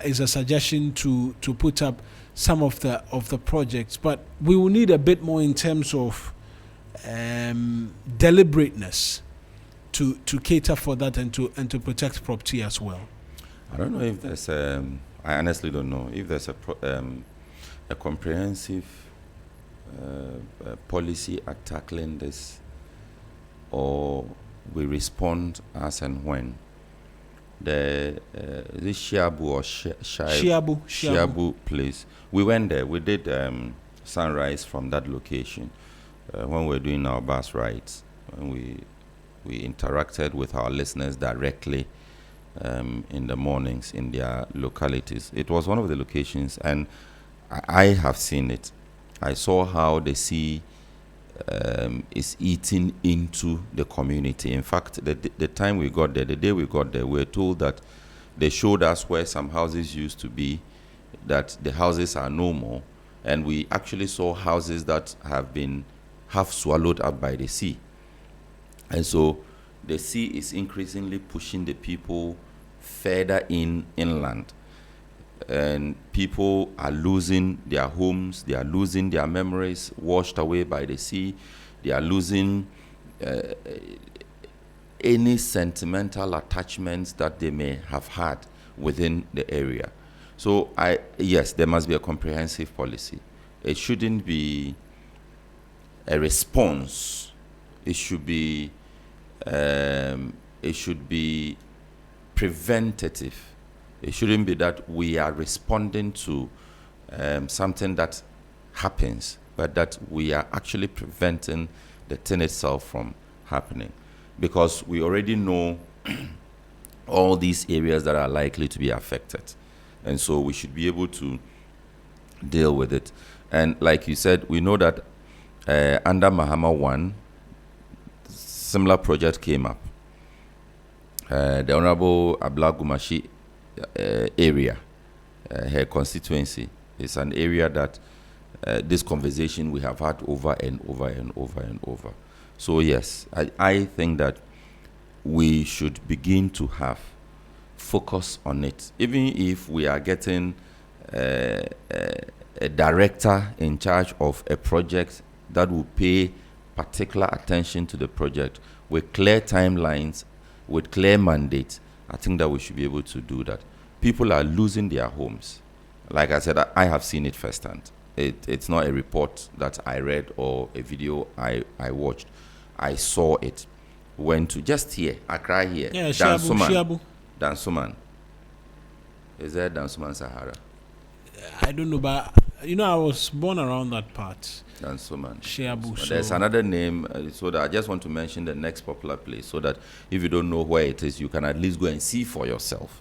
is a suggestion to put up some of the projects, but we will need a bit more in terms of deliberateness to cater for that and to protect property as well. I don't know if there's I honestly don't know if there's a comprehensive policy at tackling this, or we respond as and when. This Shiabu or Shiabu place, we went there. We did sunrise from that location when we were doing our bus rides. When we interacted with our listeners directly in the mornings in their localities. It was one of the locations, and I have seen it. I saw how the sea is eating into the community. In fact, the time we got there, the day we got there, we were told that they showed us where some houses used to be, that the houses are no more, and we actually saw houses that have been half swallowed up by the sea. And so the sea is increasingly pushing the people further inland. and people are losing their homes, they are losing their memories, washed away by the sea, they are losing any sentimental attachments that they may have had within the area. So yes, there must be a comprehensive policy. It shouldn't be a response. It should be preventative. It shouldn't be that we are responding to something that happens, but that we are actually preventing the thing itself from happening. Because we already know all these areas that are likely to be affected. And so we should be able to deal with it. And like you said, we know that under Mahama 1, similar project came up. The Honorable Abla Gumashi area, her constituency, is an area that this conversation we have had over and over and over and over. So yes, I think that we should begin to have focus on it. Even if we are getting a director in charge of a project that will pay particular attention to the project with clear timelines, with clear mandates, I think that we should be able to do that. People are losing their homes. Like I said, I have seen it firsthand. It's not a report that I read or a video I watched. I saw it. Went to just here, Accra here. Yeah, Shiabu. Dansuman. Is there Dansuman Sahara? I don't know, but I was born around that part. Dansuman. Shiabu. So there's another name, so that I just want to mention the next popular place, so that if you don't know where it is, you can at least go and see for yourself.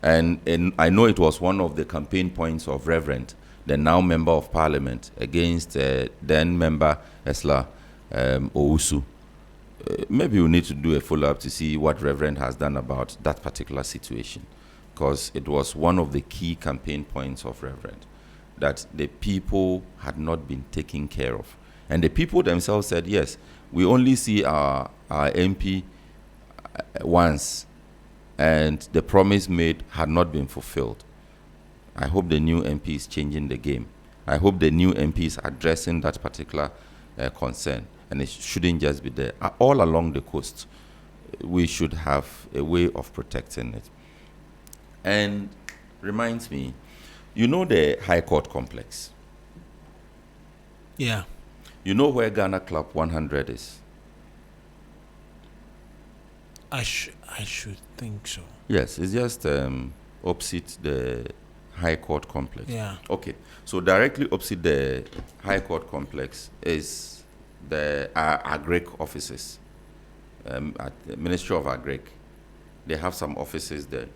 And I know it was one of the campaign points of Reverend, the now member of Parliament, against then member Esla Ousu. Maybe we need to do a follow-up to see what Reverend has done about that particular situation, because it was one of the key campaign points of Reverend, that the people had not been taken care of. And the people themselves said, yes, we only see our MP once, and the promise made had not been fulfilled. I hope the new MP is changing the game. I hope the new MP is addressing that particular concern. And it shouldn't just be there. All along the coast, we should have a way of protecting it. And reminds me, you know the High Court complex? Yeah. You know where Ghana Club 100 is? I should think so. Yes, it's just opposite the High Court complex. Yeah. Okay, so directly opposite the High Court complex is the Agric offices at the Ministry of Agric. They have some offices there.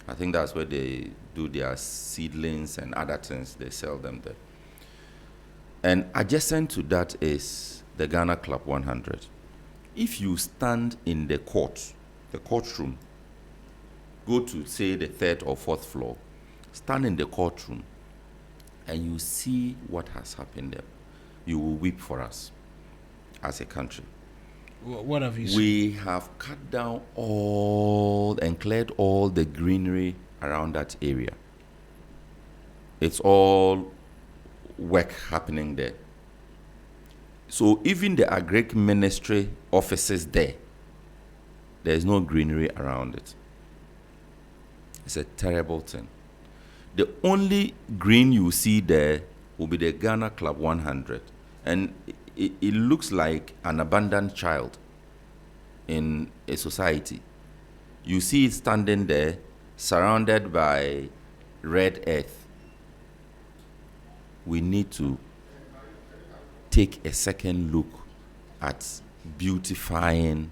I think that's where they do their seedlings and other things. They sell them there. And adjacent to that is the Ghana Club 100. If you stand in the courtroom, go to, say, the 3rd or 4th floor, stand in the courtroom, and you see what has happened there, you will weep for us as a country. What have you seen? We have cut down all and cleared all the greenery around that area. It's all work happening there. So even the Agric Ministry offices there's no greenery around it. It's a terrible thing. The only green you see there will be the Ghana Club 100. And it looks like an abandoned child in a society. You see it standing there, surrounded by red earth. We need to take a second look at beautifying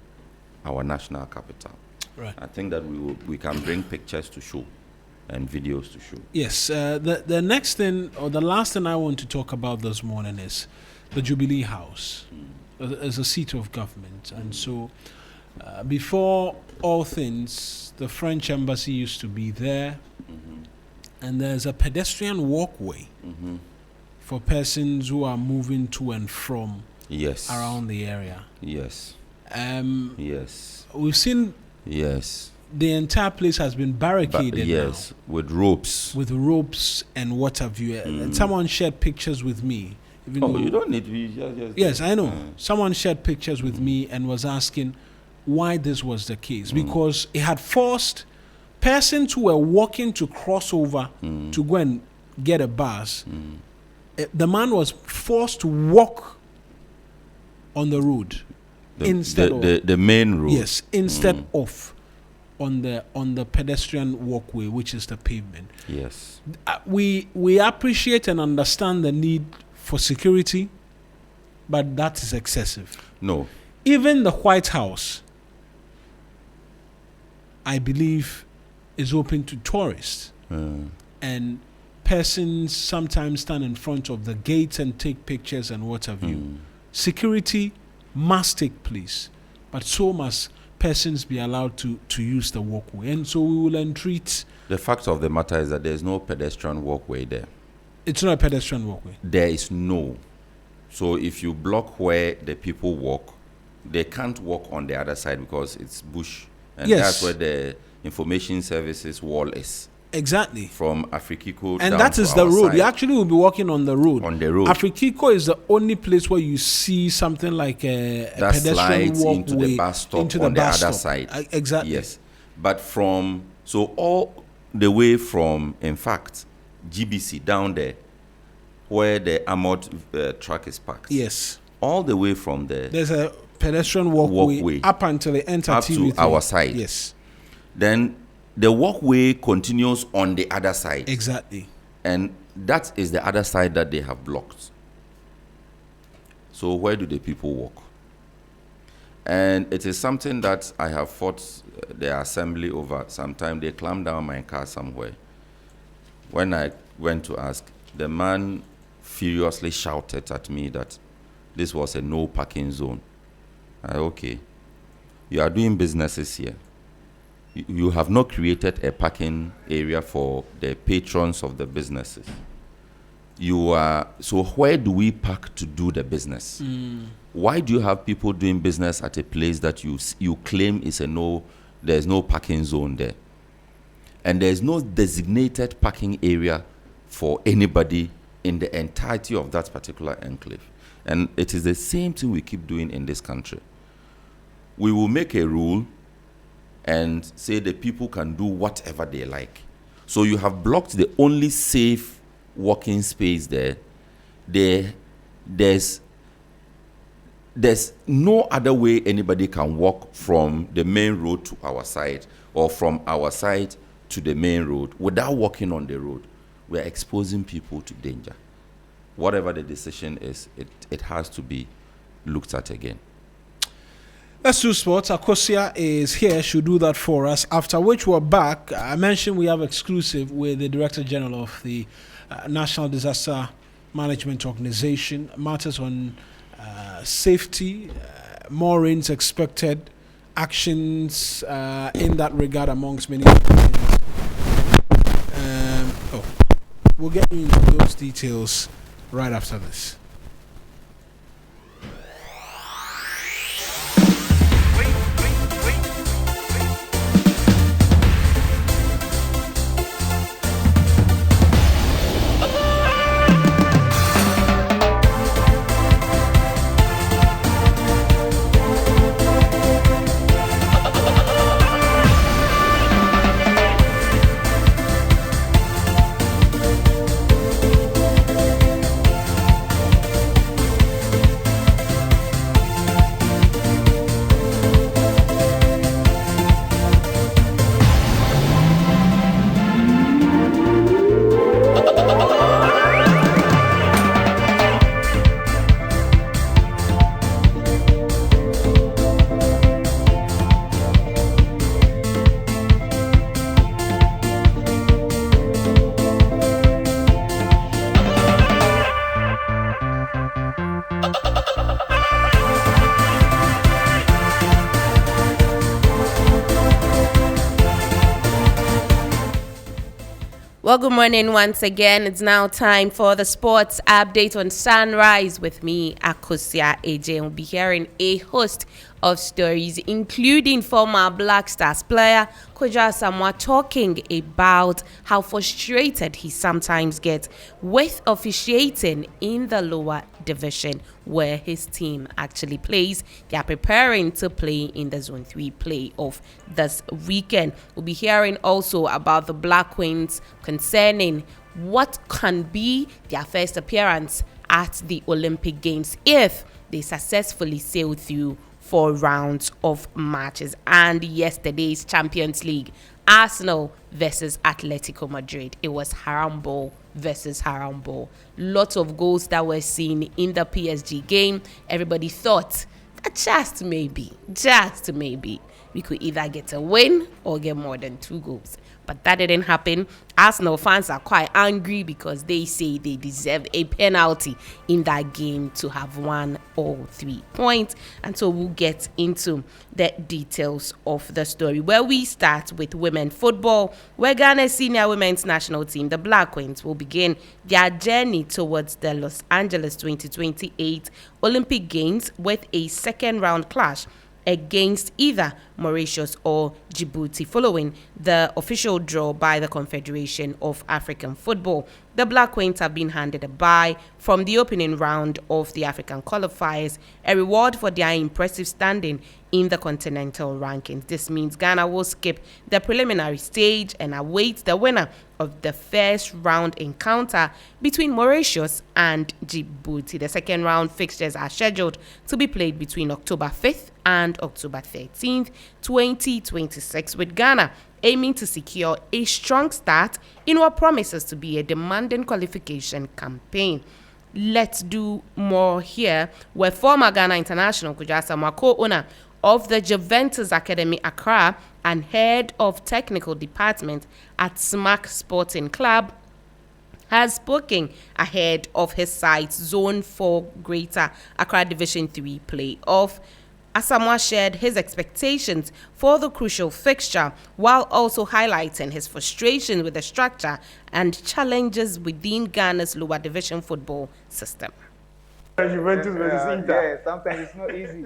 our national capital. Right. I think that we can bring pictures to show and videos to show. Yes. The next thing, or the last thing I want to talk about this morning is the Jubilee House as a seat of government. And so before all things, the French embassy used to be there. Mm-hmm. And there's a pedestrian walkway for persons who are moving to and from around the area. Yes. We've seen the entire place has been barricaded yes, with ropes. with ropes and what have you. And someone shared pictures with me. Even Oh, though- you don't need to be just Yes, I know. Someone shared pictures with me and was asking why this was the case. Because it had forced persons who were walking to cross over to go and get a bus. The man was forced to walk on the road instead of the main road. yes, instead of on the pedestrian walkway, which is the pavement. Yes. We appreciate and understand the need for security, but that is excessive. No. Even the White House, I believe, is open to tourists. And persons sometimes stand in front of the gates and take pictures and what have you. Security must take place, but so must persons be allowed to use the walkway. And so we will entreat. The fact of the matter is that there is no pedestrian walkway there. It's not a pedestrian walkway. There is no. So if you block where the people walk, they can't walk on the other side because it's bush. And Yes. that's where the information services wall is. Exactly. From Afrikiko And down that to is the our road. side. You actually will be walking on the road. On the road. Afrikiko is the only place where you see something like a that pedestrian slides walkway into the bus stop into the on the bus other stop. side. Exactly. Yes. But so all the way from, in fact, GBC down there, where the armored truck is parked. Yes. All the way from there. There's a pedestrian walkway up until they enter up TV3. to our side. Yes. Then the walkway continues on the other side. Exactly. And that is the other side that they have blocked. So where do the people walk? And it is something that I have fought the assembly over. Sometime they clamped down my car somewhere. When I went to ask, the man furiously shouted at me that this was a no parking zone. Okay, you are doing businesses here. You have not created a parking area for the patrons of the businesses. So where do we park to do the business? Why do you have people doing business at a place that you claim is there's no parking zone there? And there's no designated parking area for anybody in the entirety of that particular enclave. And it is the same thing we keep doing in this country. We will make a rule and say the people can do whatever they like. So you have blocked the only safe walking space there. There's no other way anybody can walk from the main road to our side or from our side to the main road without walking on the road. We're exposing people to danger. Whatever the decision is, it has to be looked at again. Let's do sports. Akosia is here. She'll do that for us. After which we're back. I mentioned we have exclusive with the Director General of the National Disaster Management Organization. Matters on safety, more rains expected, actions in that regard amongst many other things. We'll get into those details right after this. Well, good morning once again. It's now time for the sports update on Sunrise with me, Akosia AJ. And we'll be hearing a host of stories, including former Black Stars player Kojo Asamoah talking about how frustrated he sometimes gets with officiating in the lower division where his team actually plays. They are preparing to play in the Zone 3 playoff this weekend. We'll be hearing also about the Black Queens concerning what can be their first appearance at the Olympic Games if they successfully sail through 4 rounds of matches. And yesterday's Champions League, Arsenal versus Atletico Madrid. It was haram ball versus haram ball. Lots of goals that were seen in the PSG game. Everybody thought that just maybe, we could either get a win or get more than 2 goals. But that didn't happen. Arsenal fans are quite angry because they say they deserve a penalty in that game to have won all 3 points. And so we'll get into the details of the story, where we start with women football, where Ghana's senior women's national team, the Black Queens, will begin their journey towards the Los Angeles 2028 Olympic Games with a second round clash against either Mauritius or Djibouti following the official draw by the Confederation of African Football. The Black Queens have been handed a bye from the opening round of the African qualifiers, a reward for their impressive standing in the continental rankings. This means Ghana will skip the preliminary stage and await the winner of the first round encounter between Mauritius and Djibouti. The second round fixtures are scheduled to be played between October 5th and October 13th, 2026, with Ghana aiming to secure a strong start in what promises to be a demanding qualification campaign. Let's do more here, where former Ghana international Kojo Asamoah, co-owner of the Juventus Academy Accra and head of technical department at SMAC Sporting Club, has spoken ahead of his side's Zone 4 Greater Accra Division 3 playoff. Asamoah shared his expectations for the crucial fixture, while also highlighting his frustration with the structure and challenges within Ghana's lower division football system. Juventus versus Inter. Yeah, sometimes it's not easy.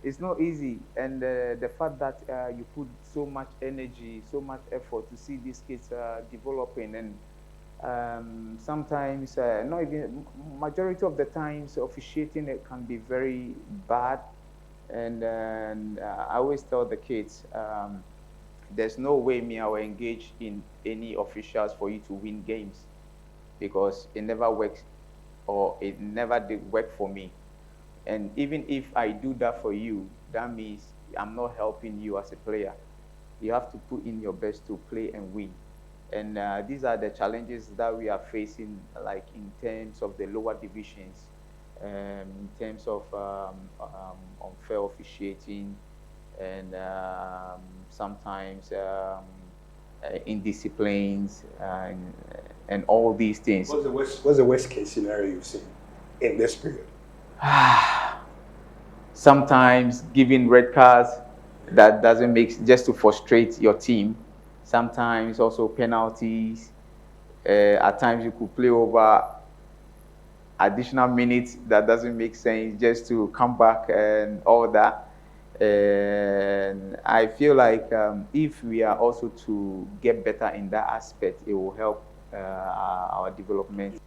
It's not easy, and the fact that you put so much energy, so much effort to see these kids developing, and sometimes, not even majority of the times, officiating it can be very bad. And I always tell the kids, there's no way I will engage in any officials for you to win games, because it never works, or it never did work for me. And even if I do that for you, that means I'm not helping you as a player. You have to put in your best to play and win. And these are the challenges that we are facing, like in terms of the lower divisions, in terms of unfair officiating, and sometimes indisciplines, and all these things. What's the worst case scenario you've seen in this period? Sometimes giving red cards that doesn't make, just to frustrate your team. Sometimes also penalties. At times you could play over additional minutes that doesn't make sense just to come back and all that. And I feel like if we are also to get better in that aspect, it will help our development.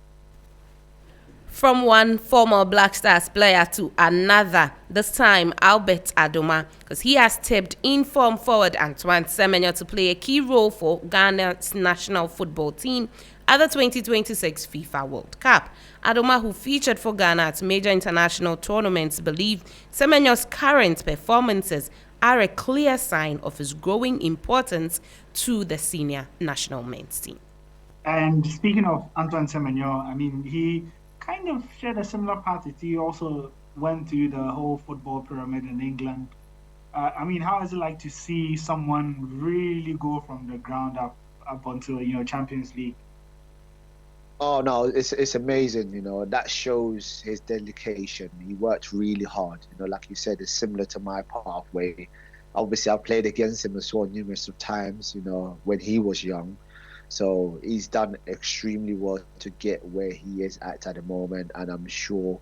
From one former Black Stars player to another, this time Albert Adoma, because he has tipped in-form forward Antoine Semenyo to play a key role for Ghana's national football team at the 2026 FIFA World Cup. Adoma, who featured for Ghana at major international tournaments, believed Semenyo's current performances are a clear sign of his growing importance to the senior national men's team. And speaking of Antoine Semenyo, I mean, he kind of shared a similar path. He also went through the whole football pyramid in England. I mean, how is it like to see someone really go from the ground up until, Champions League? Oh no, it's amazing. That shows his dedication. He worked really hard. Like you said, it's similar to my pathway. Obviously, I've played against him as well numerous of times. When he was young. So he's done extremely well to get where he is at the moment, and I'm sure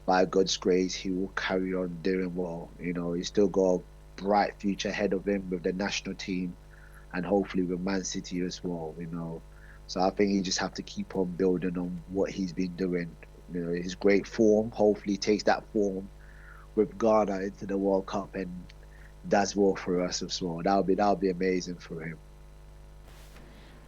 by God's grace, he will carry on doing well. He's still got a bright future ahead of him with the national team and hopefully with Man City as well. So I think he just have to keep on building on what he's been doing. His great form. Hopefully he takes that form with Ghana into the World Cup and does well for us as well. That'll be amazing for him.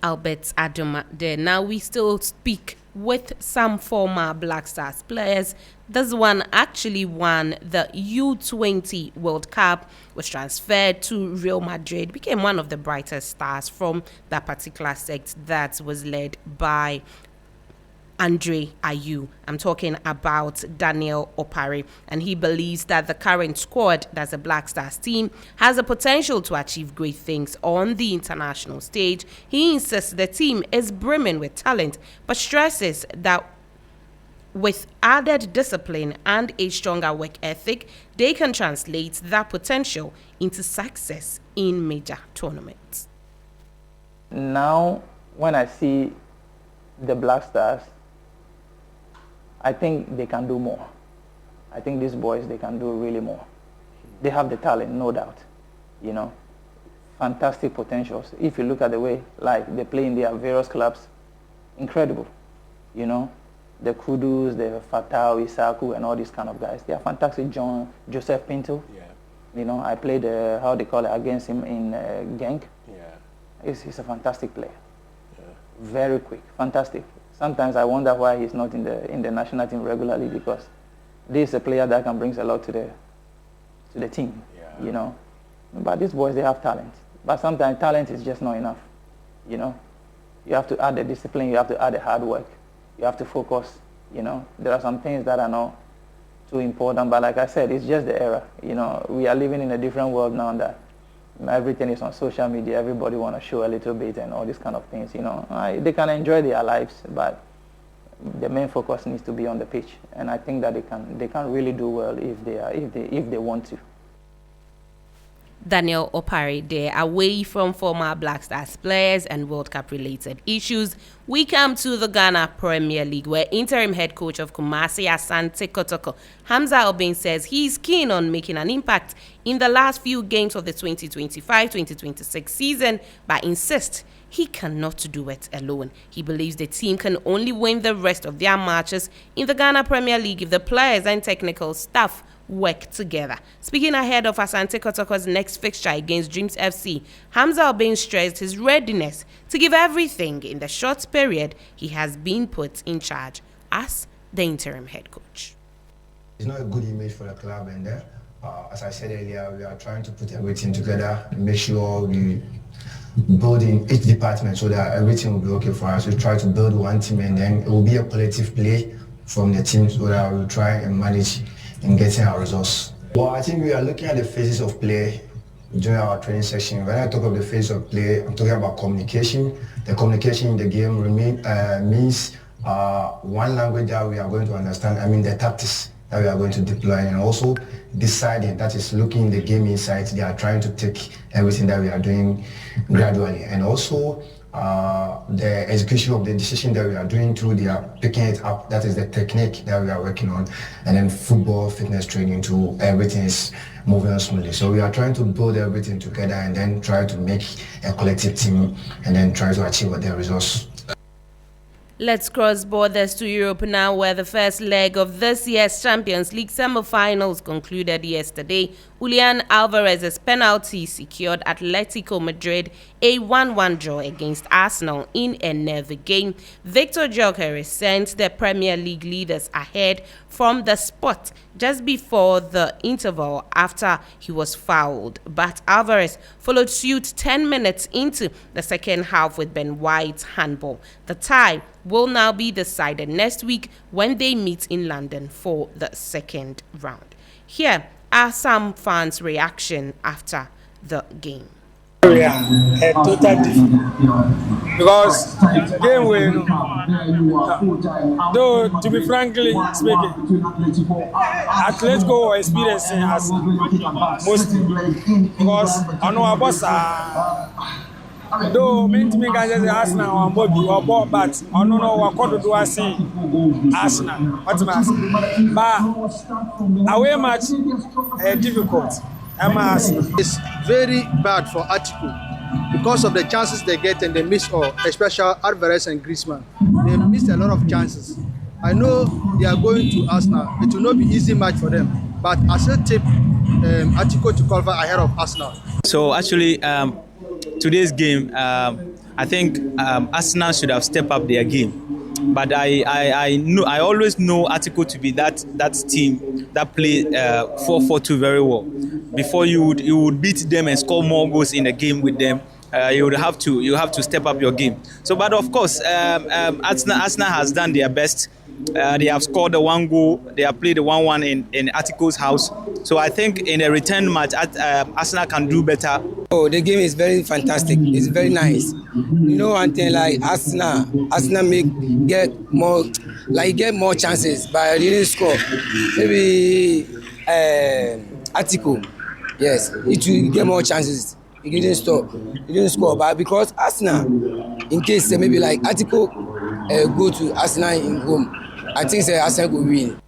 Albert Adoma there. Now we still speak with some former Black Stars players. This one actually won the U20 World Cup, was transferred to Real Madrid, became one of the brightest stars from that particular sect that was led by Andre Ayew. I'm talking about Daniel Opare, and he believes that the current squad, that's the Black Stars team, has the potential to achieve great things on the international stage. He insists the team is brimming with talent, but stresses that with added discipline and a stronger work ethic, they can translate that potential into success in major tournaments. Now, when I see the Black Stars, I think they can do more. I think these boys, they can do really more. They have the talent, no doubt. Fantastic potentials. If you look at the way, like, they play in their various clubs, incredible. The Kudus, the Fatau, Isaku, and all these kind of guys. They are fantastic. Joseph Pinto. Yeah. I played, against him in Genk. Yeah. He's a fantastic player. Yeah. Very quick, fantastic. Sometimes I wonder why he's not in the national team regularly, because this is a player that can bring a lot to the team, yeah. But these boys, they have talent. But sometimes talent is just not enough, You have to add the discipline, you have to add the hard work, you have to focus, There are some things that are not too important, but like I said, it's just the era, We are living in a different world now that everything is on social media. Everybody want to show a little bit and all these kind of things. They can enjoy their lives, but the main focus needs to be on the pitch. And I think that they can really do well if they want to. Daniel Opare there. Away from former Black Stars players and World Cup related issues, we come to the Ghana Premier League, where interim head coach of Kumasi Asante Kotoko, Hamza Obin, says he's keen on making an impact in the last few games of the 2025-2026 season, but insists he cannot do it alone. He believes the team can only win the rest of their matches in the Ghana Premier League if the players and technical staff work together. Speaking ahead of Asante Kotoko's next fixture against Dreams FC, Hamza Obin stressed his readiness to give everything in the short period he has been put in charge as the interim head coach. It's not a good image for the club, and as I said earlier, we are trying to put everything together and make sure we build in each department so that everything will be okay for us. We try to build one team, and then it will be a collective play from the team so that we'll try and manage in getting our results. Well, I think we are looking at the phases of play during our training session. When I talk of the phase of play, I'm talking about communication. The communication in the game means one language that we are going to understand, the tactics that we are going to deploy, and also deciding, that is looking the game inside. They are trying to take everything that we are doing gradually, and also the execution of the decision that we are doing through they are picking it up. That is the technique that we are working on, and then football, fitness training, to everything is moving on smoothly. So we are trying to build everything together and then try to make a collective team and then try to achieve the results. Let's cross borders to Europe now, where the first leg of this year's Champions League semi-finals concluded yesterday. Julian Alvarez's penalty secured Atletico Madrid a 1-1 draw against Arsenal in another game. Victor Gyökeres sent the Premier League leaders ahead from the spot just before the interval after he was fouled, but Alvarez followed suit 10 minutes into the second half with Ben White's handball. The tie will now be decided next week when they meet in London for the second round. Here are some fans' reaction after the game. A total different, because game win. Though to be frankly speaking, Atletico were experiencing as mostly, because I know our boss Though many to me guys say Arsenal and Bobby or Bob, but I don't know what could do I see Arsenal. What's my but away match difficult. It's very bad for Article because of the chances they get and they miss all, especially Alvarez and Griezmann. They missed a lot of chances. I know they are going to Arsenal. It will not be easy match for them, but I still tip Article to qualify ahead of Arsenal. So actually, today's game, I think Arsenal should have stepped up their game. But I always know Article to be that team that play 4-4-2 very well. Before you would beat them and score more goals in the game with them, you have to step up your game. So, but of course, Arsenal has done their best. They have scored the 1 goal. They have played the 1-1 in Article's house. So I think in a return match, Arsenal can do better. Oh, the game is very fantastic. It's very nice. You know, one thing like Arsenal get more chances, but they didn't score. Maybe Article, yes, it will get more chances. He didn't score, but because Arsenal, in case maybe like Article go to Arsenal in home, I think Arsenal will win.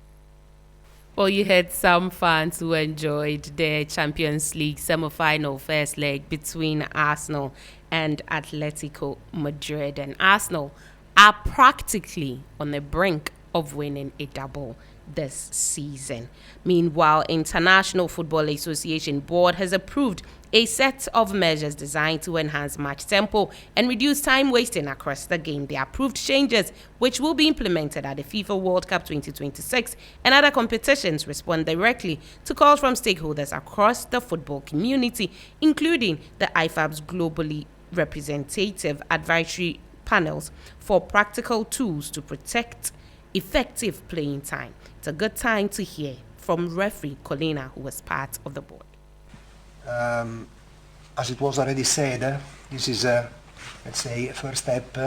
Well, you had some fans who enjoyed the Champions League semi-final first leg between Arsenal and Atletico Madrid. And Arsenal are practically on the brink of winning a double this season. Meanwhile, International Football Association Board has approved a set of measures designed to enhance match tempo and reduce time wasting across the game. The approved changes, which will be implemented at the FIFA World Cup 2026 and other competitions, respond directly to calls from stakeholders across the football community, including the IFAB's globally representative advisory panels for practical tools to protect effective playing time. It's a good time to hear from referee Colina, who was part of the board. As it was already said, this is let's say, a first step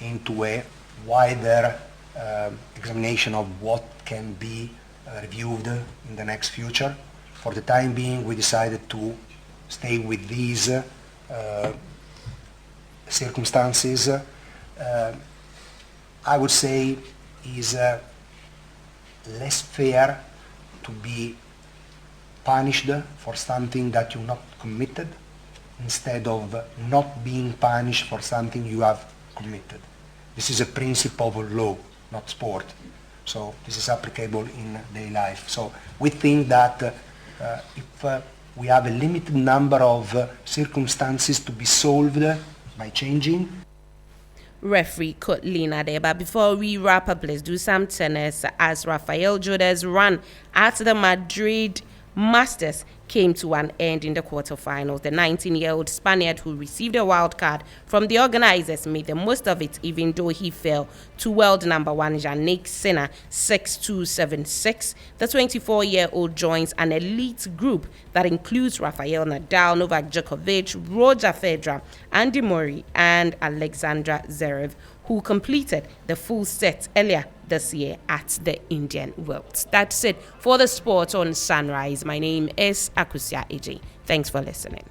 into a wider examination of what can be reviewed in the next future. For the time being, we decided to stay with these circumstances. I would say is less fair to be punished for something that you not committed instead of not being punished for something you have committed. This is a principle of law, not sport. So this is applicable in daily life. So we think that if we have a limited number of circumstances to be solved by changing. Referee Kotlina there. But before we wrap up, let's do some tennis as Rafael Joda's run at the Madrid Masters came to an end in the quarterfinals. The 19-year-old Spaniard, who received a wild card from the organizers, made the most of it, even though he fell to world number 1 Jannik Sinner 6-2, 7-6. The 24-year-old joins an elite group that includes Rafael Nadal, Novak Djokovic, Roger Federer, Andy Murray, and Alexandra Zverev, who completed the full set earlier this year at the Indian Wells. That's it for the sport on Sunrise. My name is Akusia AJ. Thanks for listening.